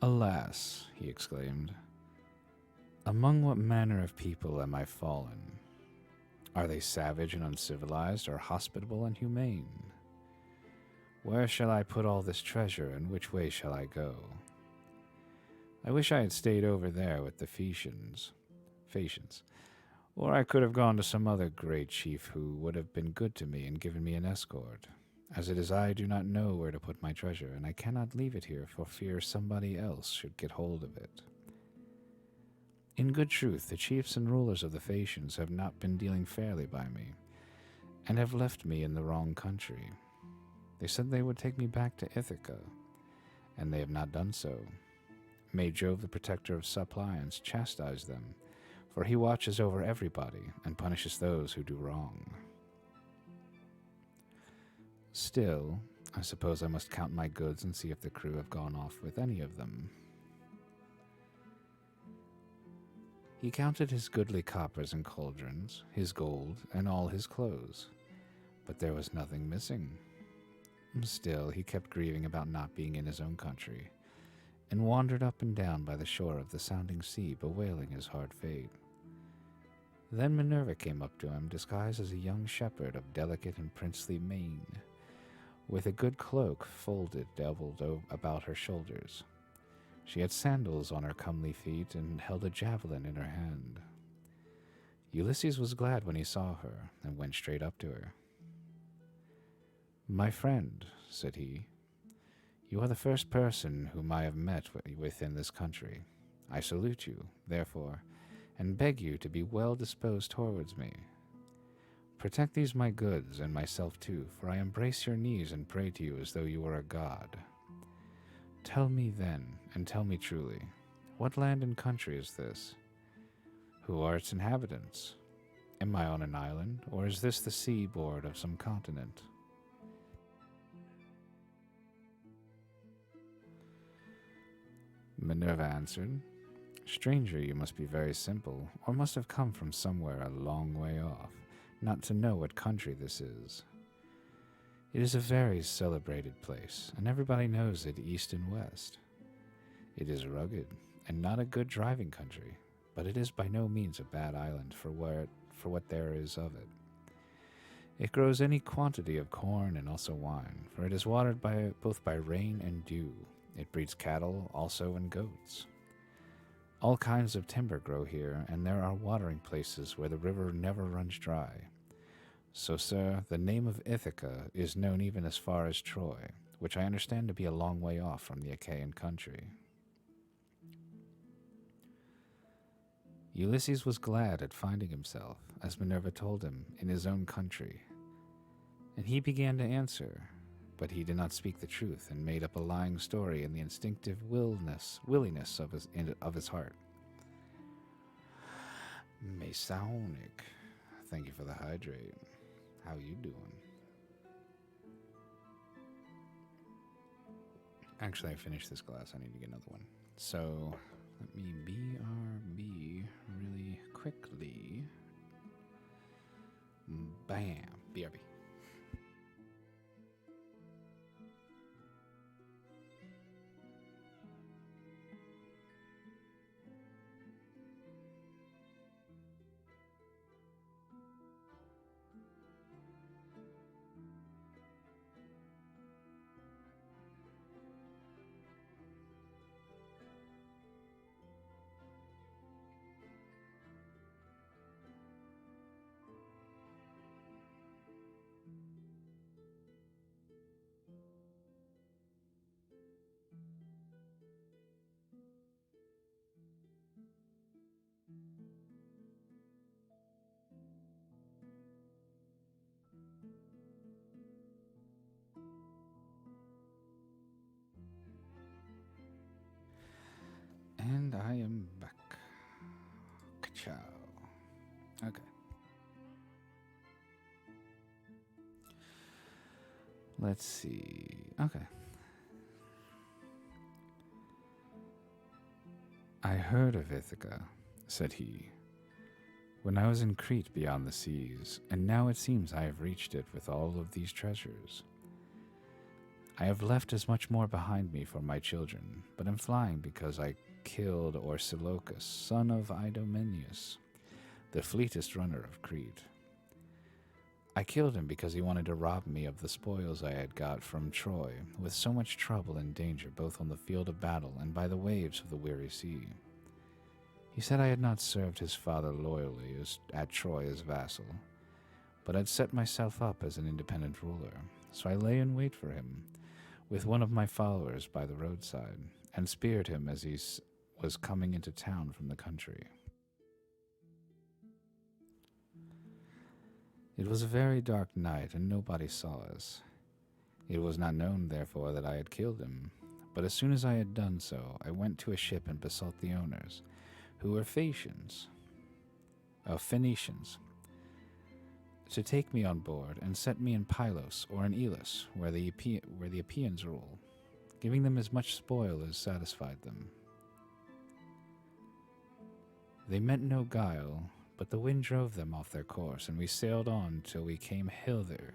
"Alas," he exclaimed, "among what manner of people am I fallen? Are they savage and uncivilized, or hospitable and humane? Where shall I put all this treasure, and which way shall I go? I wish I had stayed over there with the Phaeacians, or I could have gone to some other great chief who would have been good to me and given me an escort. As it is, I do not know where to put my treasure, and I cannot leave it here for fear somebody else should get hold of it. In good truth, the chiefs and rulers of the Phaeacians have not been dealing fairly by me, and have left me in the wrong country. They said they would take me back to Ithaca, and they have not done so. May Jove, the protector of suppliants, chastise them, for he watches over everybody and punishes those who do wrong. Still, I suppose I must count my goods and see if the crew have gone off with any of them. He counted his goodly coppers and cauldrons, his gold, and all his clothes, but there was nothing missing. Still, he kept grieving about not being in his own country, and wandered up and down by the shore of the sounding sea, bewailing his hard fate. Then Minerva came up to him, disguised as a young shepherd of delicate and princely mien, with a good cloak folded about her shoulders. She had sandals on her comely feet and held a javelin in her hand. Ulysses was glad when he saw her and went straight up to her. "My friend," said he, "you are the first person whom I have met with in this country. I salute you, therefore, and beg you to be well disposed towards me. Protect these my goods and myself too, for I embrace your knees and pray to you as though you were a god. Tell me then, and tell me truly, what land and country is this? Who are its inhabitants? Am I on an island, or is this the seaboard of some continent?" Minerva answered, "Stranger, you must be very simple, or must have come from somewhere a long way off, not to know what country this is. It is a very celebrated place, and everybody knows it east and west. It is rugged, and not a good driving country, but it is by no means a bad island for what there is of it. It grows any quantity of corn and also wine, for it is watered both by rain and dew. It breeds cattle also and goats. All kinds of timber grow here, and there are watering places where the river never runs dry. So, sir, the name of Ithaca is known even as far as Troy, which I understand to be a long way off from the Achaean country." Ulysses was glad at finding himself, as Minerva told him, in his own country, and he began to answer, but he did not speak the truth and made up a lying story in the instinctive willingness of his heart. Masonic, thank you for the hydrate. How you doing? Actually, I finished this glass. I need to get another one. So, let me BRB really quickly. Bam. BRB. And I am back. Ka-chow. Okay. Let's see. Okay. "I heard of Ithaca," said he, "when I was in Crete beyond the seas, and now it seems I have reached it with all of these treasures. I have left as much more behind me for my children, but am flying because I killed Orsilochus, son of Idomeneus, the fleetest runner of Crete. I killed him because he wanted to rob me of the spoils I had got from Troy, with so much trouble and danger both on the field of battle and by the waves of the weary sea. He said I had not served his father loyally at Troy as vassal, but had set myself up as an independent ruler, so I lay in wait for him with one of my followers by the roadside, and speared him as he was coming into town from the country. It was a very dark night, and nobody saw us. It was not known, therefore, that I had killed him, but as soon as I had done so, I went to a ship and besought the owners, who were Phoenicians, to take me on board and set me in Pylos or in Illis, where the Epeans rule, giving them as much spoil as satisfied them. They meant no guile, but the wind drove them off their course, and we sailed on till we came hither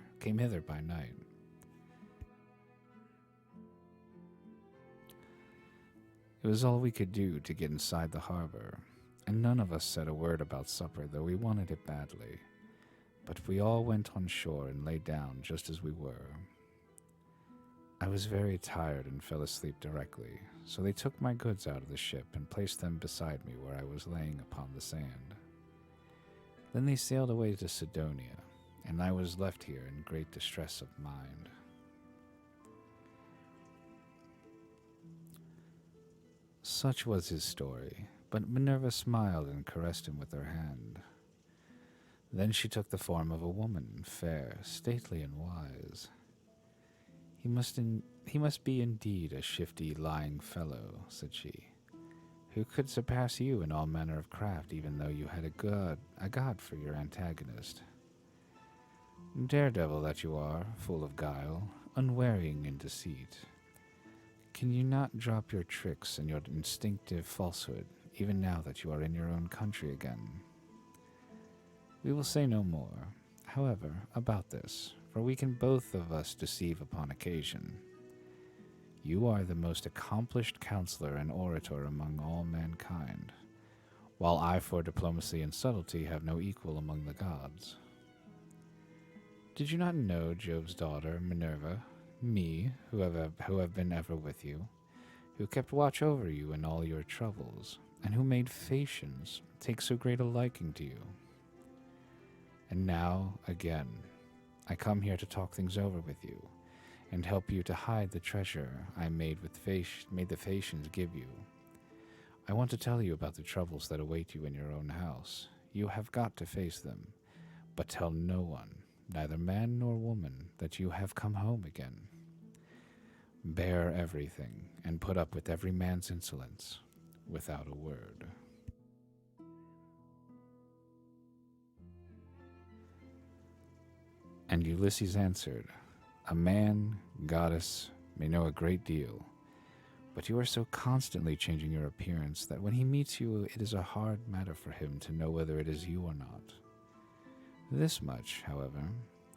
by night. It was all we could do to get inside the harbor, and none of us said a word about supper, though we wanted it badly. But we all went on shore and lay down just as we were. I was very tired and fell asleep directly, so they took my goods out of the ship and placed them beside me where I was laying upon the sand. Then they sailed away to Sidonia, and I was left here in great distress of mind. Such was his story, but Minerva smiled and caressed him with her hand. Then she took the form of a woman, fair, stately, and wise. He must be indeed a shifty, lying fellow, said she, who could surpass you in all manner of craft, even though you had a god for your antagonist. Daredevil that you are, full of guile, unwearying in deceit. Can you not drop your tricks and your instinctive falsehood, even now that you are in your own country again? We will say no more, however, about this, for we can both of us deceive upon occasion. You are the most accomplished counselor and orator among all mankind, while I for diplomacy and subtlety have no equal among the gods. Did you not know Jove's daughter, Minerva, me, who have been ever with you, who kept watch over you in all your troubles, and who made Phaeacians take so great a liking to you? And now, again, I come here to talk things over with you, and help you to hide the treasure I made the Phaeacians give you. I want to tell you about the troubles that await you in your own house. You have got to face them, but tell no one, neither man nor woman, that you have come home again. Bear everything, and put up with every man's insolence, without a word. And Ulysses answered, A man, goddess, may know a great deal, but you are so constantly changing your appearance that when he meets you it is a hard matter for him to know whether it is you or not. This much, however,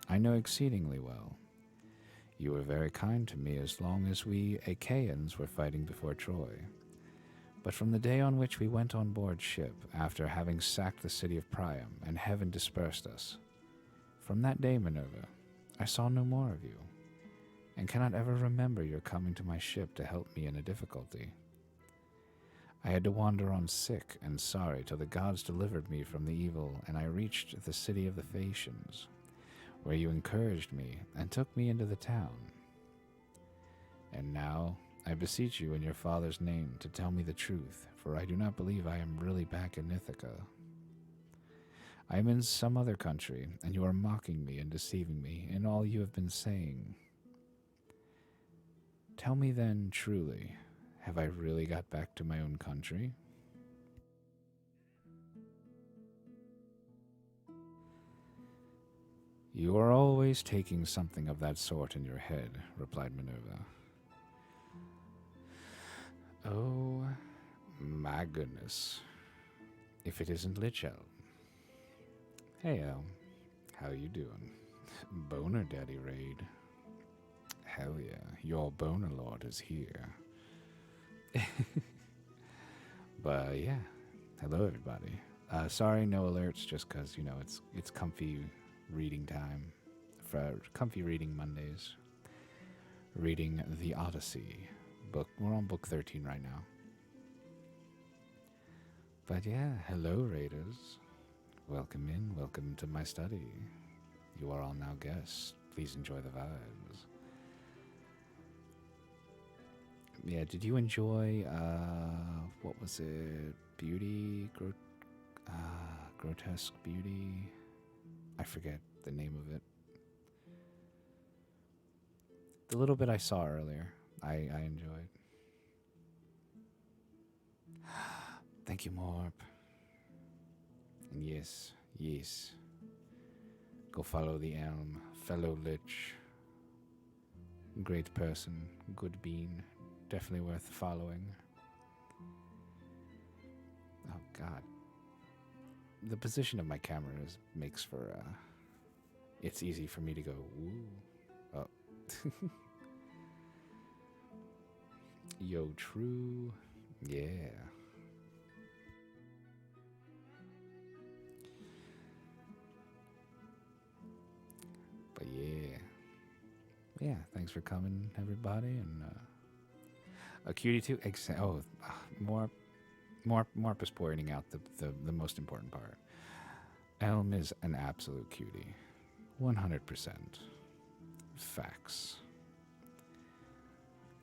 I know exceedingly well. You were very kind to me as long as we Achaeans were fighting before Troy. But from the day on which we went on board ship, after having sacked the city of Priam, and heaven dispersed us, from that day, Minerva, I saw no more of you, and cannot ever remember your coming to my ship to help me in a difficulty. I had to wander on sick and sorry till the gods delivered me from the evil, and I reached the city of the Phaeacians, where you encouraged me and took me into the town. And now I beseech you in your father's name to tell me the truth, for I do not believe I am really back in Ithaca. I am in some other country, and you are mocking me and deceiving me in all you have been saying. Tell me then truly, have I really got back to my own country? You are always taking something of that sort in your head, replied Minerva. Oh, my goodness. If it isn't Lichel. Hey, El. How you doing? Boner Daddy raid. Hell yeah, your boner lord is here. But yeah, hello everybody. Sorry, no alerts, just because, it's comfy reading time. For comfy reading Mondays. Reading the Odyssey book. We're on book 13 right now. But yeah, hello raiders. Welcome in, welcome to my study. You are all now guests. Please enjoy the vibes. Yeah, did you enjoy, what was it? Grotesque Beauty? I forget the name of it. The little bit I saw earlier, I enjoyed. Thank you, Morp. And yes. Go follow the elm, fellow lich. Great person, good bean, definitely worth following. Oh God, the position of my camera makes for it's easy for me to go woo. Oh, yo, true, yeah. But yeah, thanks for coming, everybody, and a cutie too. Morp is pointing out the most important part. Elm is an absolute cutie, 100%. Facts.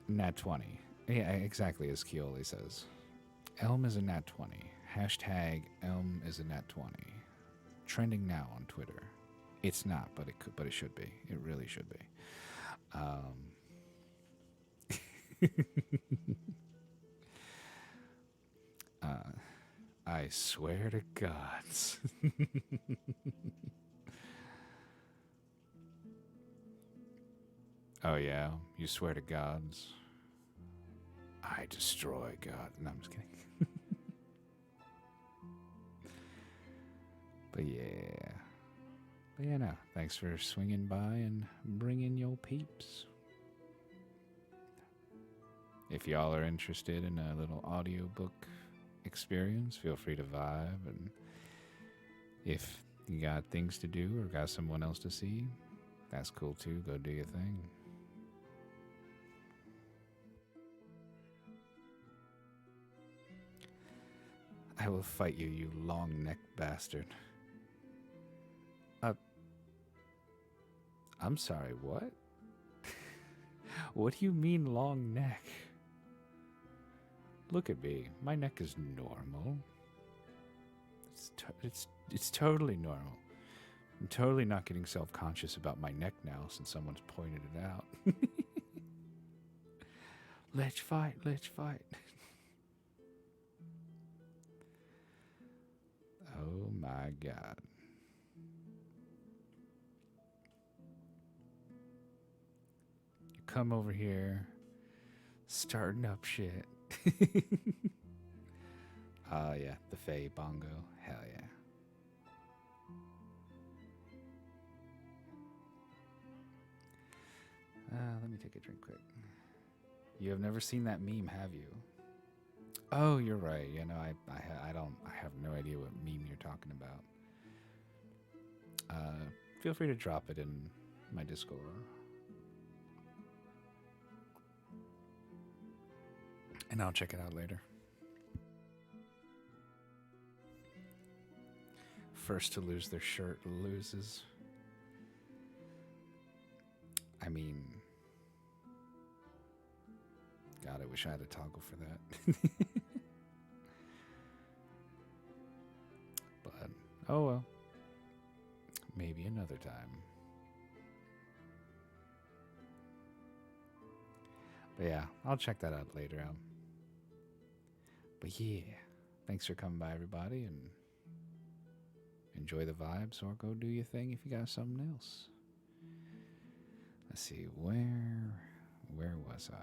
Nat 20. Yeah, exactly as Keoli says. Elm is a nat 20. Hashtag Elm is a nat 20. Trending now on Twitter. It's not, but it should be. It really should be. I swear to gods. Oh yeah, you swear to gods. I destroy God. No, I'm just kidding. But yeah, no. Thanks for swinging by and bringing your peeps. If y'all are interested in a little audiobook experience, feel free to vibe. And if you got things to do or got someone else to see, that's cool too. Go do your thing. I will fight you, you long-necked bastard. I'm sorry, what? What do you mean long neck? Look at me. My neck is normal. It's totally normal. I'm totally not getting self-conscious about my neck now since someone's pointed it out. Let's fight, let's fight. Oh my God. You come over here, starting up shit. Oh yeah, the Fae Bongo. Hell yeah. Let me take a drink quick. You have never seen that meme, have you? Oh, you're right. You know, I have no idea what meme you're talking about. Feel free to drop it in my Discord. And I'll check it out later. First to lose their shirt loses. I mean, God, I wish I had a toggle for that. But, oh well. Maybe another time. But yeah, I'll check that out later. But yeah, thanks for coming by, everybody, and enjoy the vibes or go do your thing if you got something else. Let's see, where was I?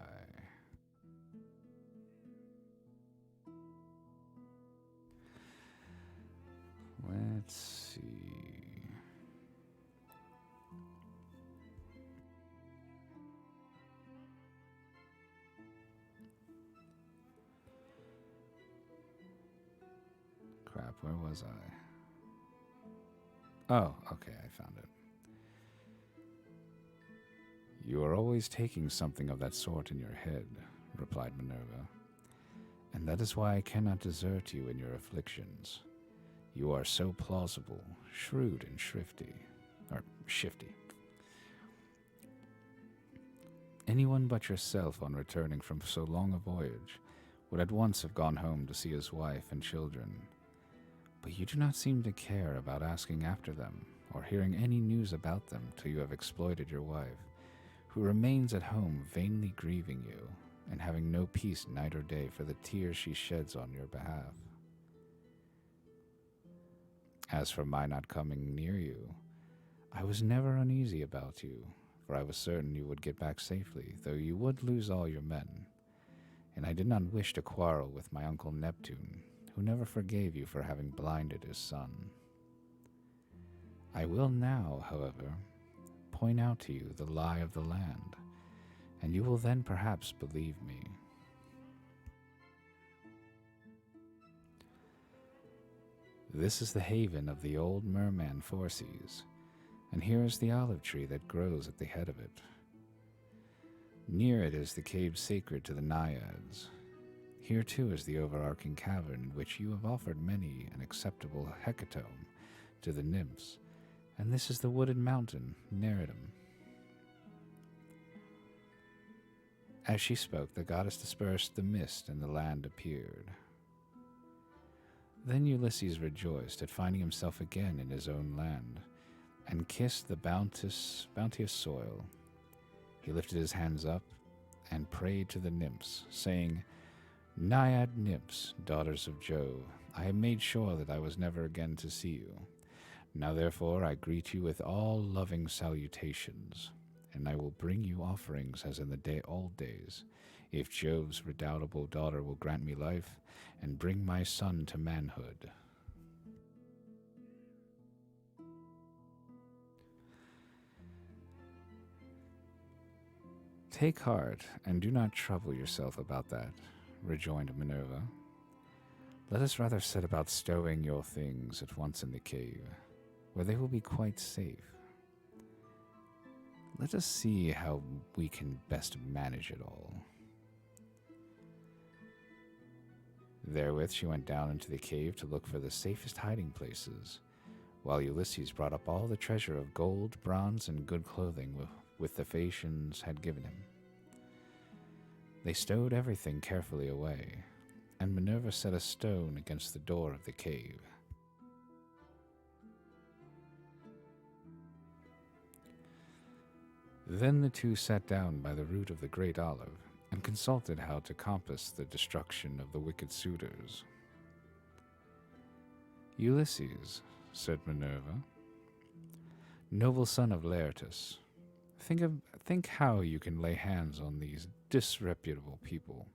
Let's see. Crap, where was I? Oh, okay, I found it. You are always taking something of that sort in your head, replied Minerva, and that is why I cannot desert you in your afflictions. You are so plausible, shrewd, and shifty. Anyone but yourself, on returning from so long a voyage, would at once have gone home to see his wife and children. But you do not seem to care about asking after them, or hearing any news about them till you have exploited your wife, who remains at home vainly grieving you, and having no peace night or day for the tears she sheds on your behalf. As for my not coming near you, I was never uneasy about you, for I was certain you would get back safely, though you would lose all your men. And I did not wish to quarrel with my uncle Neptune, who never forgave you for having blinded his son. I will now, however, point out to you the lie of the land, and you will then perhaps believe me. This is the haven of the old merman Phorcys, and here is the olive tree that grows at the head of it. Near it is the cave sacred to the Naiads. Here too is the overarching cavern in which you have offered many an acceptable hecatomb to the nymphs, and this is the wooded mountain, Nereidum. As she spoke, the goddess dispersed the mist and the land appeared. Then Ulysses rejoiced at finding himself again in his own land, and kissed the bounteous soil. He lifted his hands up and prayed to the nymphs, saying, Naiad nymphs, daughters of Jove, I have made sure that I was never again to see you. Now therefore I greet you with all loving salutations, and I will bring you offerings as in the old days, if Jove's redoubtable daughter will grant me life and bring my son to manhood. Take heart, and do not trouble yourself about that, rejoined Minerva. Let us rather set about stowing your things at once in the cave, where they will be quite safe. Let us see how we can best manage it all. Therewith she went down into the cave to look for the safest hiding places, while Ulysses brought up all the treasure of gold, bronze, and good clothing with the Phaeacians had given him. They stowed everything carefully away, and Minerva set a stone against the door of the cave. Then the two sat down by the root of the great olive, and consulted how to compass the destruction of the wicked suitors. Ulysses, said Minerva, noble son of Laertus, think how you can lay hands on these disreputable people,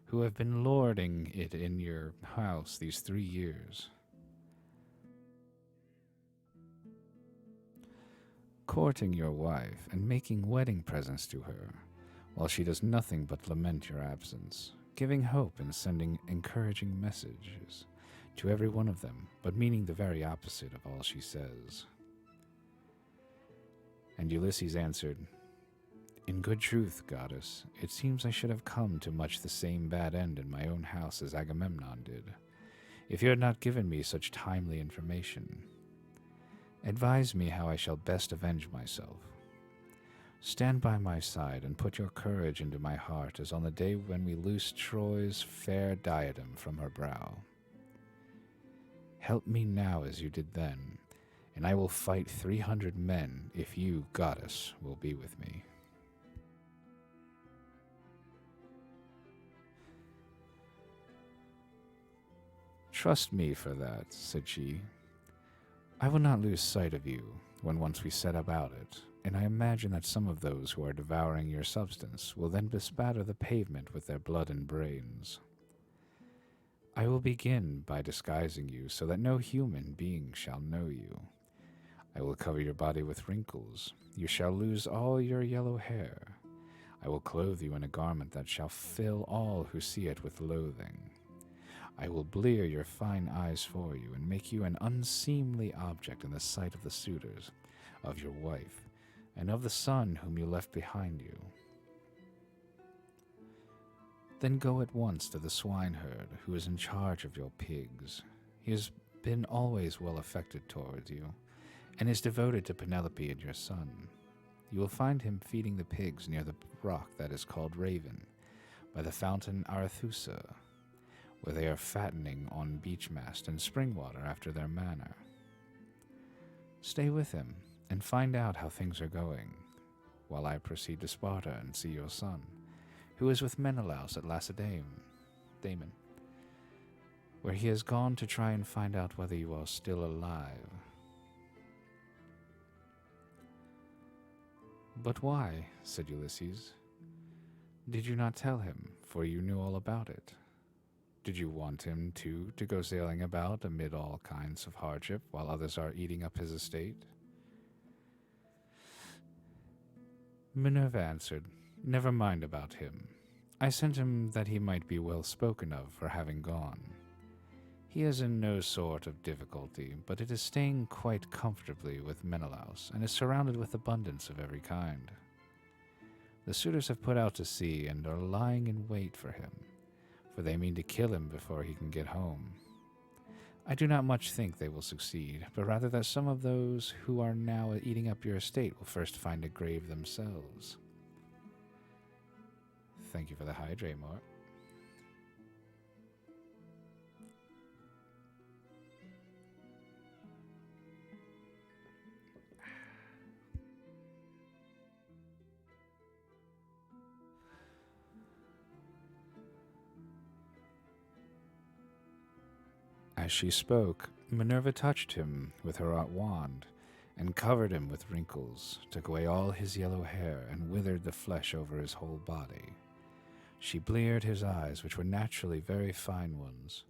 who have been lording it in your house these 3 years. Courting your wife and making wedding presents to her, while she does nothing but lament your absence, giving hope and sending encouraging messages to every one of them, but meaning the very opposite of all she says. And Ulysses answered, In good truth, goddess, it seems I should have come to much the same bad end in my own house as Agamemnon did, if you had not given me such timely information. Advise me how I shall best avenge myself. Stand by my side and put your courage into my heart as on the day when we loosed Troy's fair diadem from her brow. Help me now as you did then, and I will fight 300 men if you, goddess, will be with me. Trust me for that, said she. I will not lose sight of you when once we set about it, and I imagine that some of those who are devouring your substance will then bespatter the pavement with their blood and brains. I will begin by disguising you so that no human being shall know you. I will cover your body with wrinkles. You shall lose all your yellow hair. I will clothe you in a garment that shall fill all who see it with loathing. I will blear your fine eyes for you and make you an unseemly object in the sight of the suitors, of your wife, and of the son whom you left behind you. Then go at once to the swineherd who is in charge of your pigs. He has been always well affected towards you, and is devoted to Penelope and your son. You will find him feeding the pigs near the rock that is called Raven, by the fountain Arethusa, where they are fattening on beech mast and spring water after their manner. Stay with him and find out how things are going, while I proceed to Sparta and see your son, who is with Menelaus at Lacedaemon, where he has gone to try and find out whether you are still alive. But why? Said Ulysses. Did you not tell him, for you knew all about it? Did you want him, too, to go sailing about amid all kinds of hardship while others are eating up his estate? Minerva answered, Never mind about him. I sent him that he might be well spoken of for having gone. He is in no sort of difficulty, but it is staying quite comfortably with Menelaus, and is surrounded with abundance of every kind. The suitors have put out to sea and are lying in wait for him, for they mean to kill him before he can get home. I do not much think they will succeed, but rather that some of those who are now eating up your estate will first find a grave themselves. Thank you for the hydrate, Mark. As she spoke, Minerva touched him with her wand and covered him with wrinkles, took away all his yellow hair, and withered the flesh over his whole body. She bleared his eyes, which were naturally very fine ones.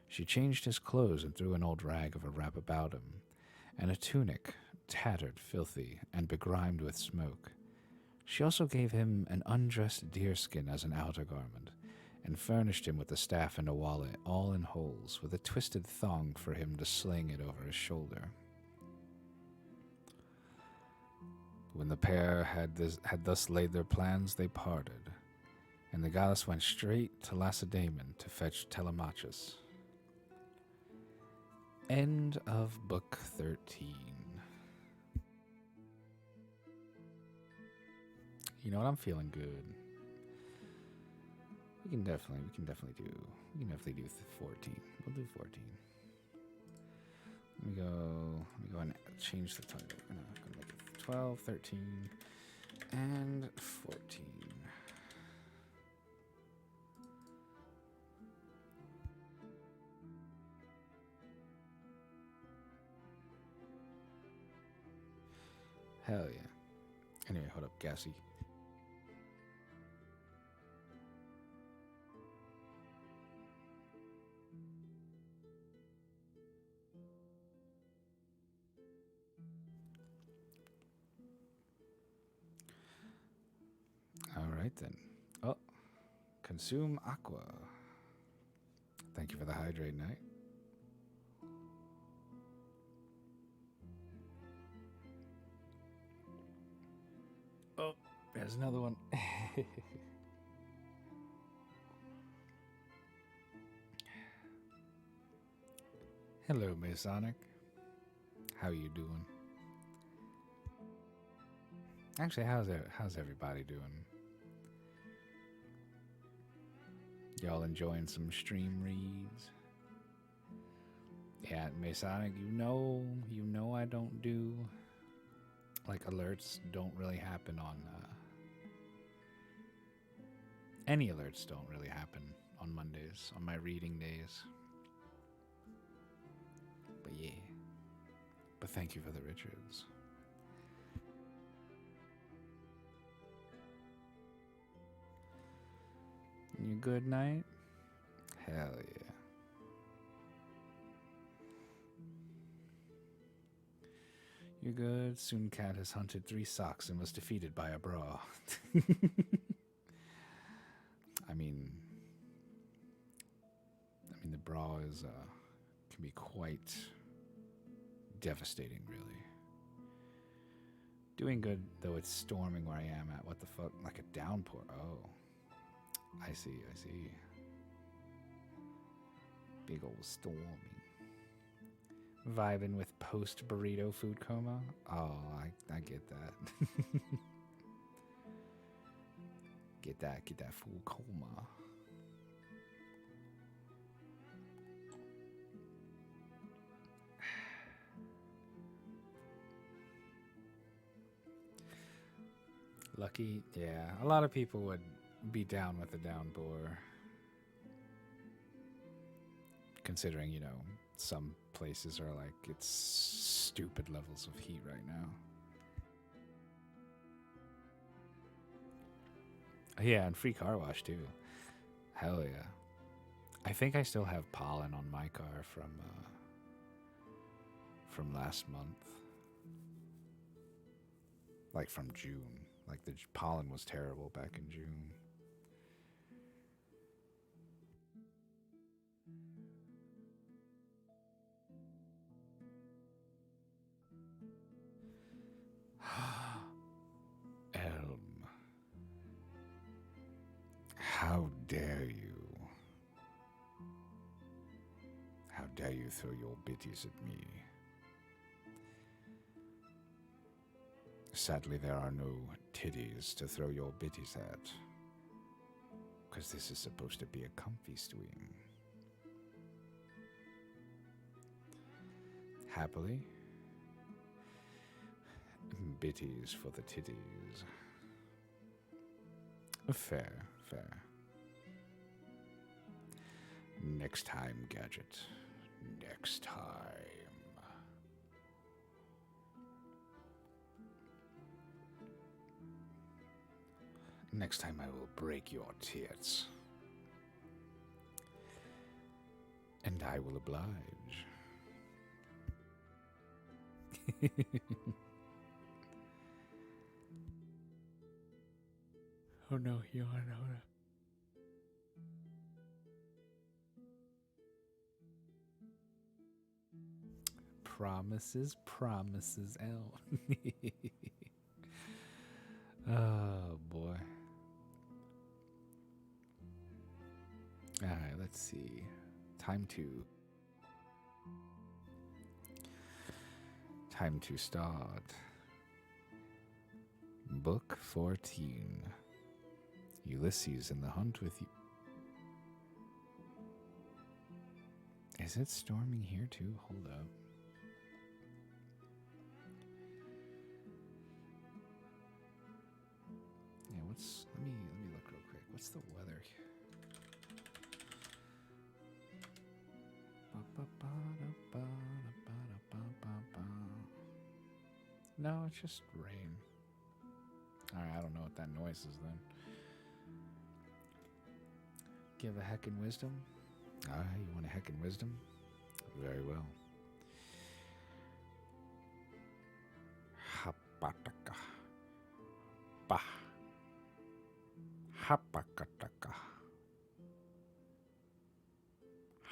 She changed his clothes and threw an old rag of a wrap about him, and a tunic, tattered, filthy, and begrimed with smoke. She also gave him an undressed deerskin as an outer garment, and furnished him with a staff and a wallet, all in holes, with a twisted thong for him to sling it over his shoulder. When the pair had thus laid their plans, they parted, and the goddess went straight to Lacedaemon to fetch Telemachus. End of Book 13. You know what? I'm feeling good. We can definitely do 14. We'll do 14. Let me go and change the title. I'm gonna make it 12, 13, and 14. Hell yeah. Anyway, hold up, Gassy. Alright then. Oh, consume aqua. Thank you for the hydrate, Knight. Oh, there's another one. Hello, Masonic. How you doing? Actually, how's everybody doing? Y'all enjoying some stream reads? Yeah, Masonic, you know I don't do, like, alerts don't really happen on, any alerts don't really happen on Mondays, on my reading days. But yeah. But thank you for the Richards. You good, Knight? Hell yeah. You're good. Sooncat has hunted 3 socks and was defeated by a bra. I mean, the bra is can be quite devastating, really. Doing good, though it's storming where I am at. What the fuck? Like a downpour. Oh. I see. Big old storming. Vibing with post-burrito food coma? Oh, I get that. Get that food coma. Lucky, yeah. A lot of people would be down with the downpour. Considering, some places are like, it's stupid levels of heat right now. Yeah, and free car wash too. Hell yeah. I think I still have pollen on my car from last month. Like from June. Like the pollen was terrible back in June. Elm. How dare you? How dare you throw your bitties at me? Sadly, there are no titties to throw your bitties at. Because this is supposed to be a comfy stream. Happily. Bitties for the titties. Fair, fair. Next time, Gadget. Next time. Next time I will break your tits. And I will oblige. Oh no, you are no. Promises, promises, L. Oh boy. Alright, let's see. Time to start. Book 14. Ulysses in the hunt with you. Is it storming here too? Hold up. Yeah, let me look real quick. What's the weather here? No, it's just rain. Alright, I don't know what that noise is then. Give a heckin' wisdom? Alright, you want a heckin' wisdom? Very well. Hapataka. Ba. Hapakataka.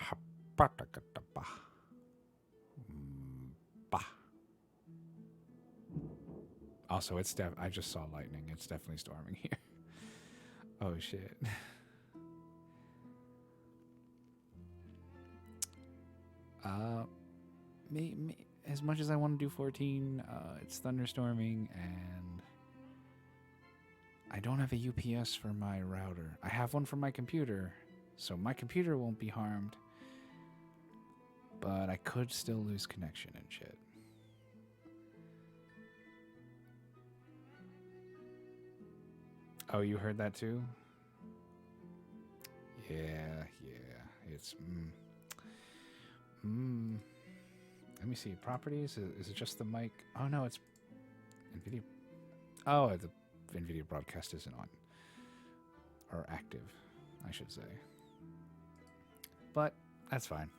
Hapatakataba. Ba. Also, it's I just saw lightning. It's definitely storming here. Oh shit. As much as I want to do 14, it's thunderstorming, and I don't have a UPS for my router. I have one for my computer, so my computer won't be harmed, but I could still lose connection and shit. Oh, you heard that too? Yeah, it's Let me see. Properties? Is it just the mic? Oh no, it's NVIDIA. Oh, the NVIDIA broadcast isn't on. Or active, I should say. But that's fine.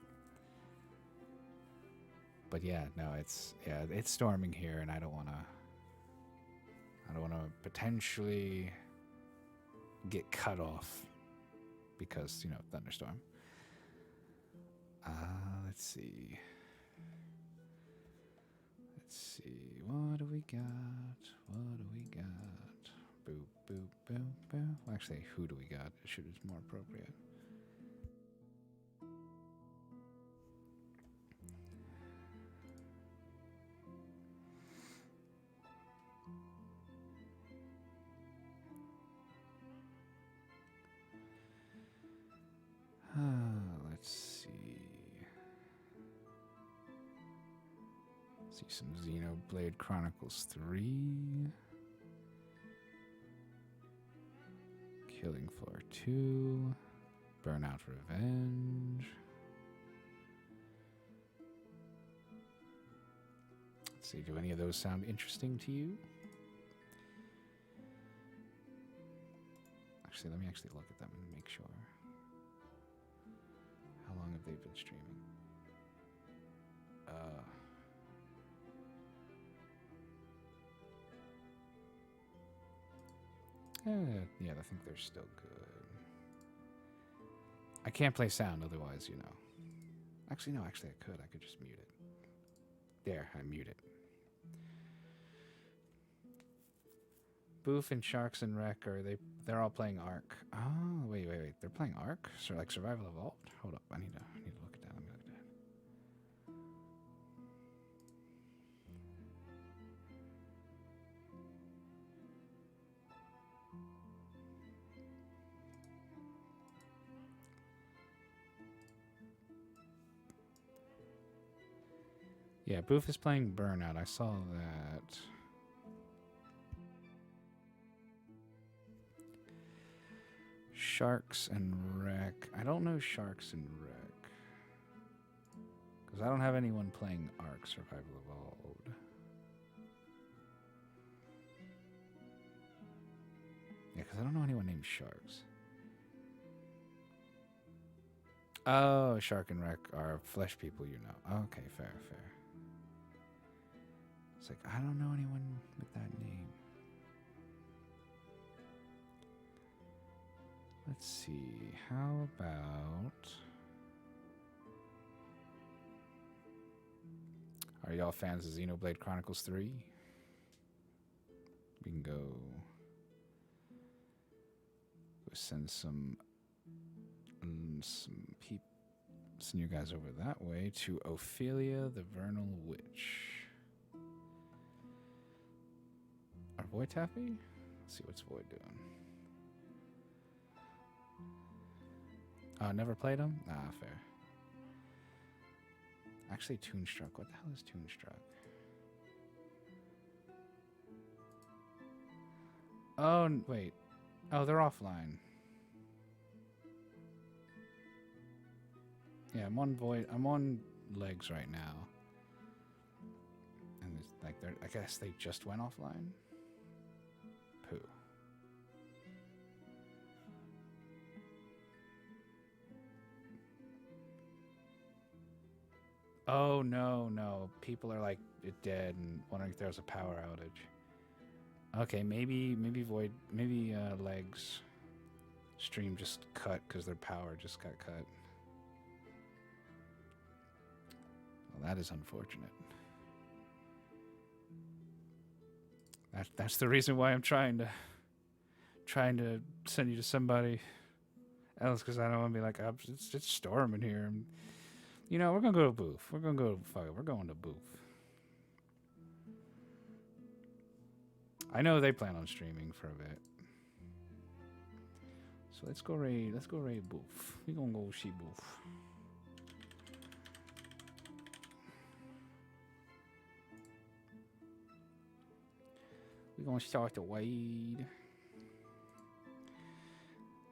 But yeah, no, it's storming here, and I don't wanna potentially get cut off because, thunderstorm. Let's see. What do we got? Boop, boop, boop, boop. Well, actually, who do we got? It is more appropriate. Let's see. See some Xenoblade Chronicles 3. Killing Floor 2. Burnout Revenge. Let's see, do any of those sound interesting to you? Actually, let me actually look at them and make sure. How long have they been streaming? Yeah, I think they're still good. I can't play sound, otherwise, you know. Actually, no, actually I could. I could just mute it. There, I mute it. Boof and Sharks and Wreck, they're all playing Ark. Oh, wait. They're playing Ark? So like Survival Evolved? Hold up, I need to look at that. Let me look at that. Yeah, Boof is playing Burnout. I saw that. Sharks and Wreck. I don't know Sharks and Wreck. Because I don't have anyone playing Ark Survival Evolved. Yeah, because I don't know anyone named Sharks. Oh, Shark and Wreck are flesh people, you know. Okay, fair. It's like, I don't know anyone with that name. Let's see. How about... Are y'all fans of Xenoblade Chronicles 3? We can go send some you guys over that way to Ophelia the Vernal Witch. Are Void happy? Let's see what's Void doing. Never played him? Nah, fair. Actually, Toonstruck. What the hell is Toonstruck? Oh, wait. Oh, they're offline. Yeah, I'm on Void. I'm on Legs right now. And it's like I guess they just went offline. Pooh. Oh no. People are like dead and wondering if there's a power outage. Okay, maybe Void, maybe Legs stream just cut because their power just got cut. Well, that is unfortunate. That's the reason why I'm trying to send you to somebody else, because I don't want to be like, it's storming here. And, you know, we're gonna go to Booth. We're going to Booth. I know they plan on streaming for a bit. So let's go raid Booth. We gonna go see Booth. We're gonna start the raid.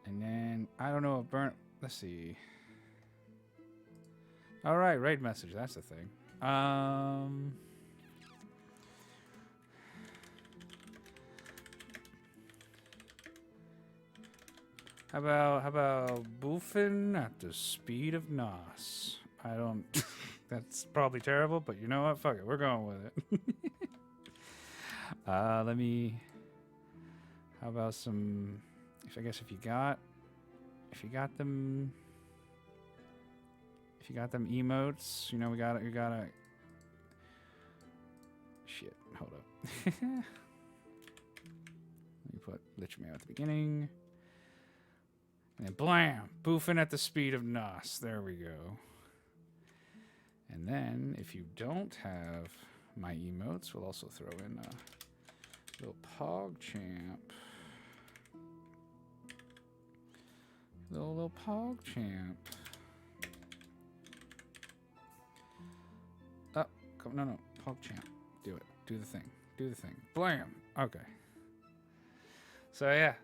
And then I don't know if let's see. Alright, raid message, that's the thing. How about boofing at the speed of Nos? I don't that's probably terrible, but you know what? Fuck it, we're going with it. How about some, if you got them emotes, you know, you gotta shit, hold up. Let me put Lich Mail at the beginning. And then blam! Boofing at the speed of Nos. There we go. And then, if you don't have my emotes, we'll also throw in a little PogChamp. Little PogChamp. Oh, come, no, PogChamp. Do it. Do the thing. Blam! Okay. So, yeah.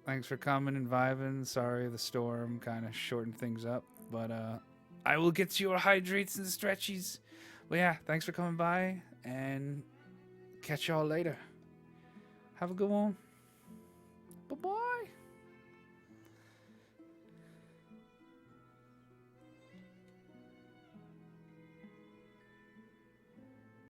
Thanks for coming and vibing. Sorry the storm kind of shortened things up. But I will get your hydrates and stretchies. But yeah, thanks for coming by. And catch y'all later. Have a good one. Bye-bye.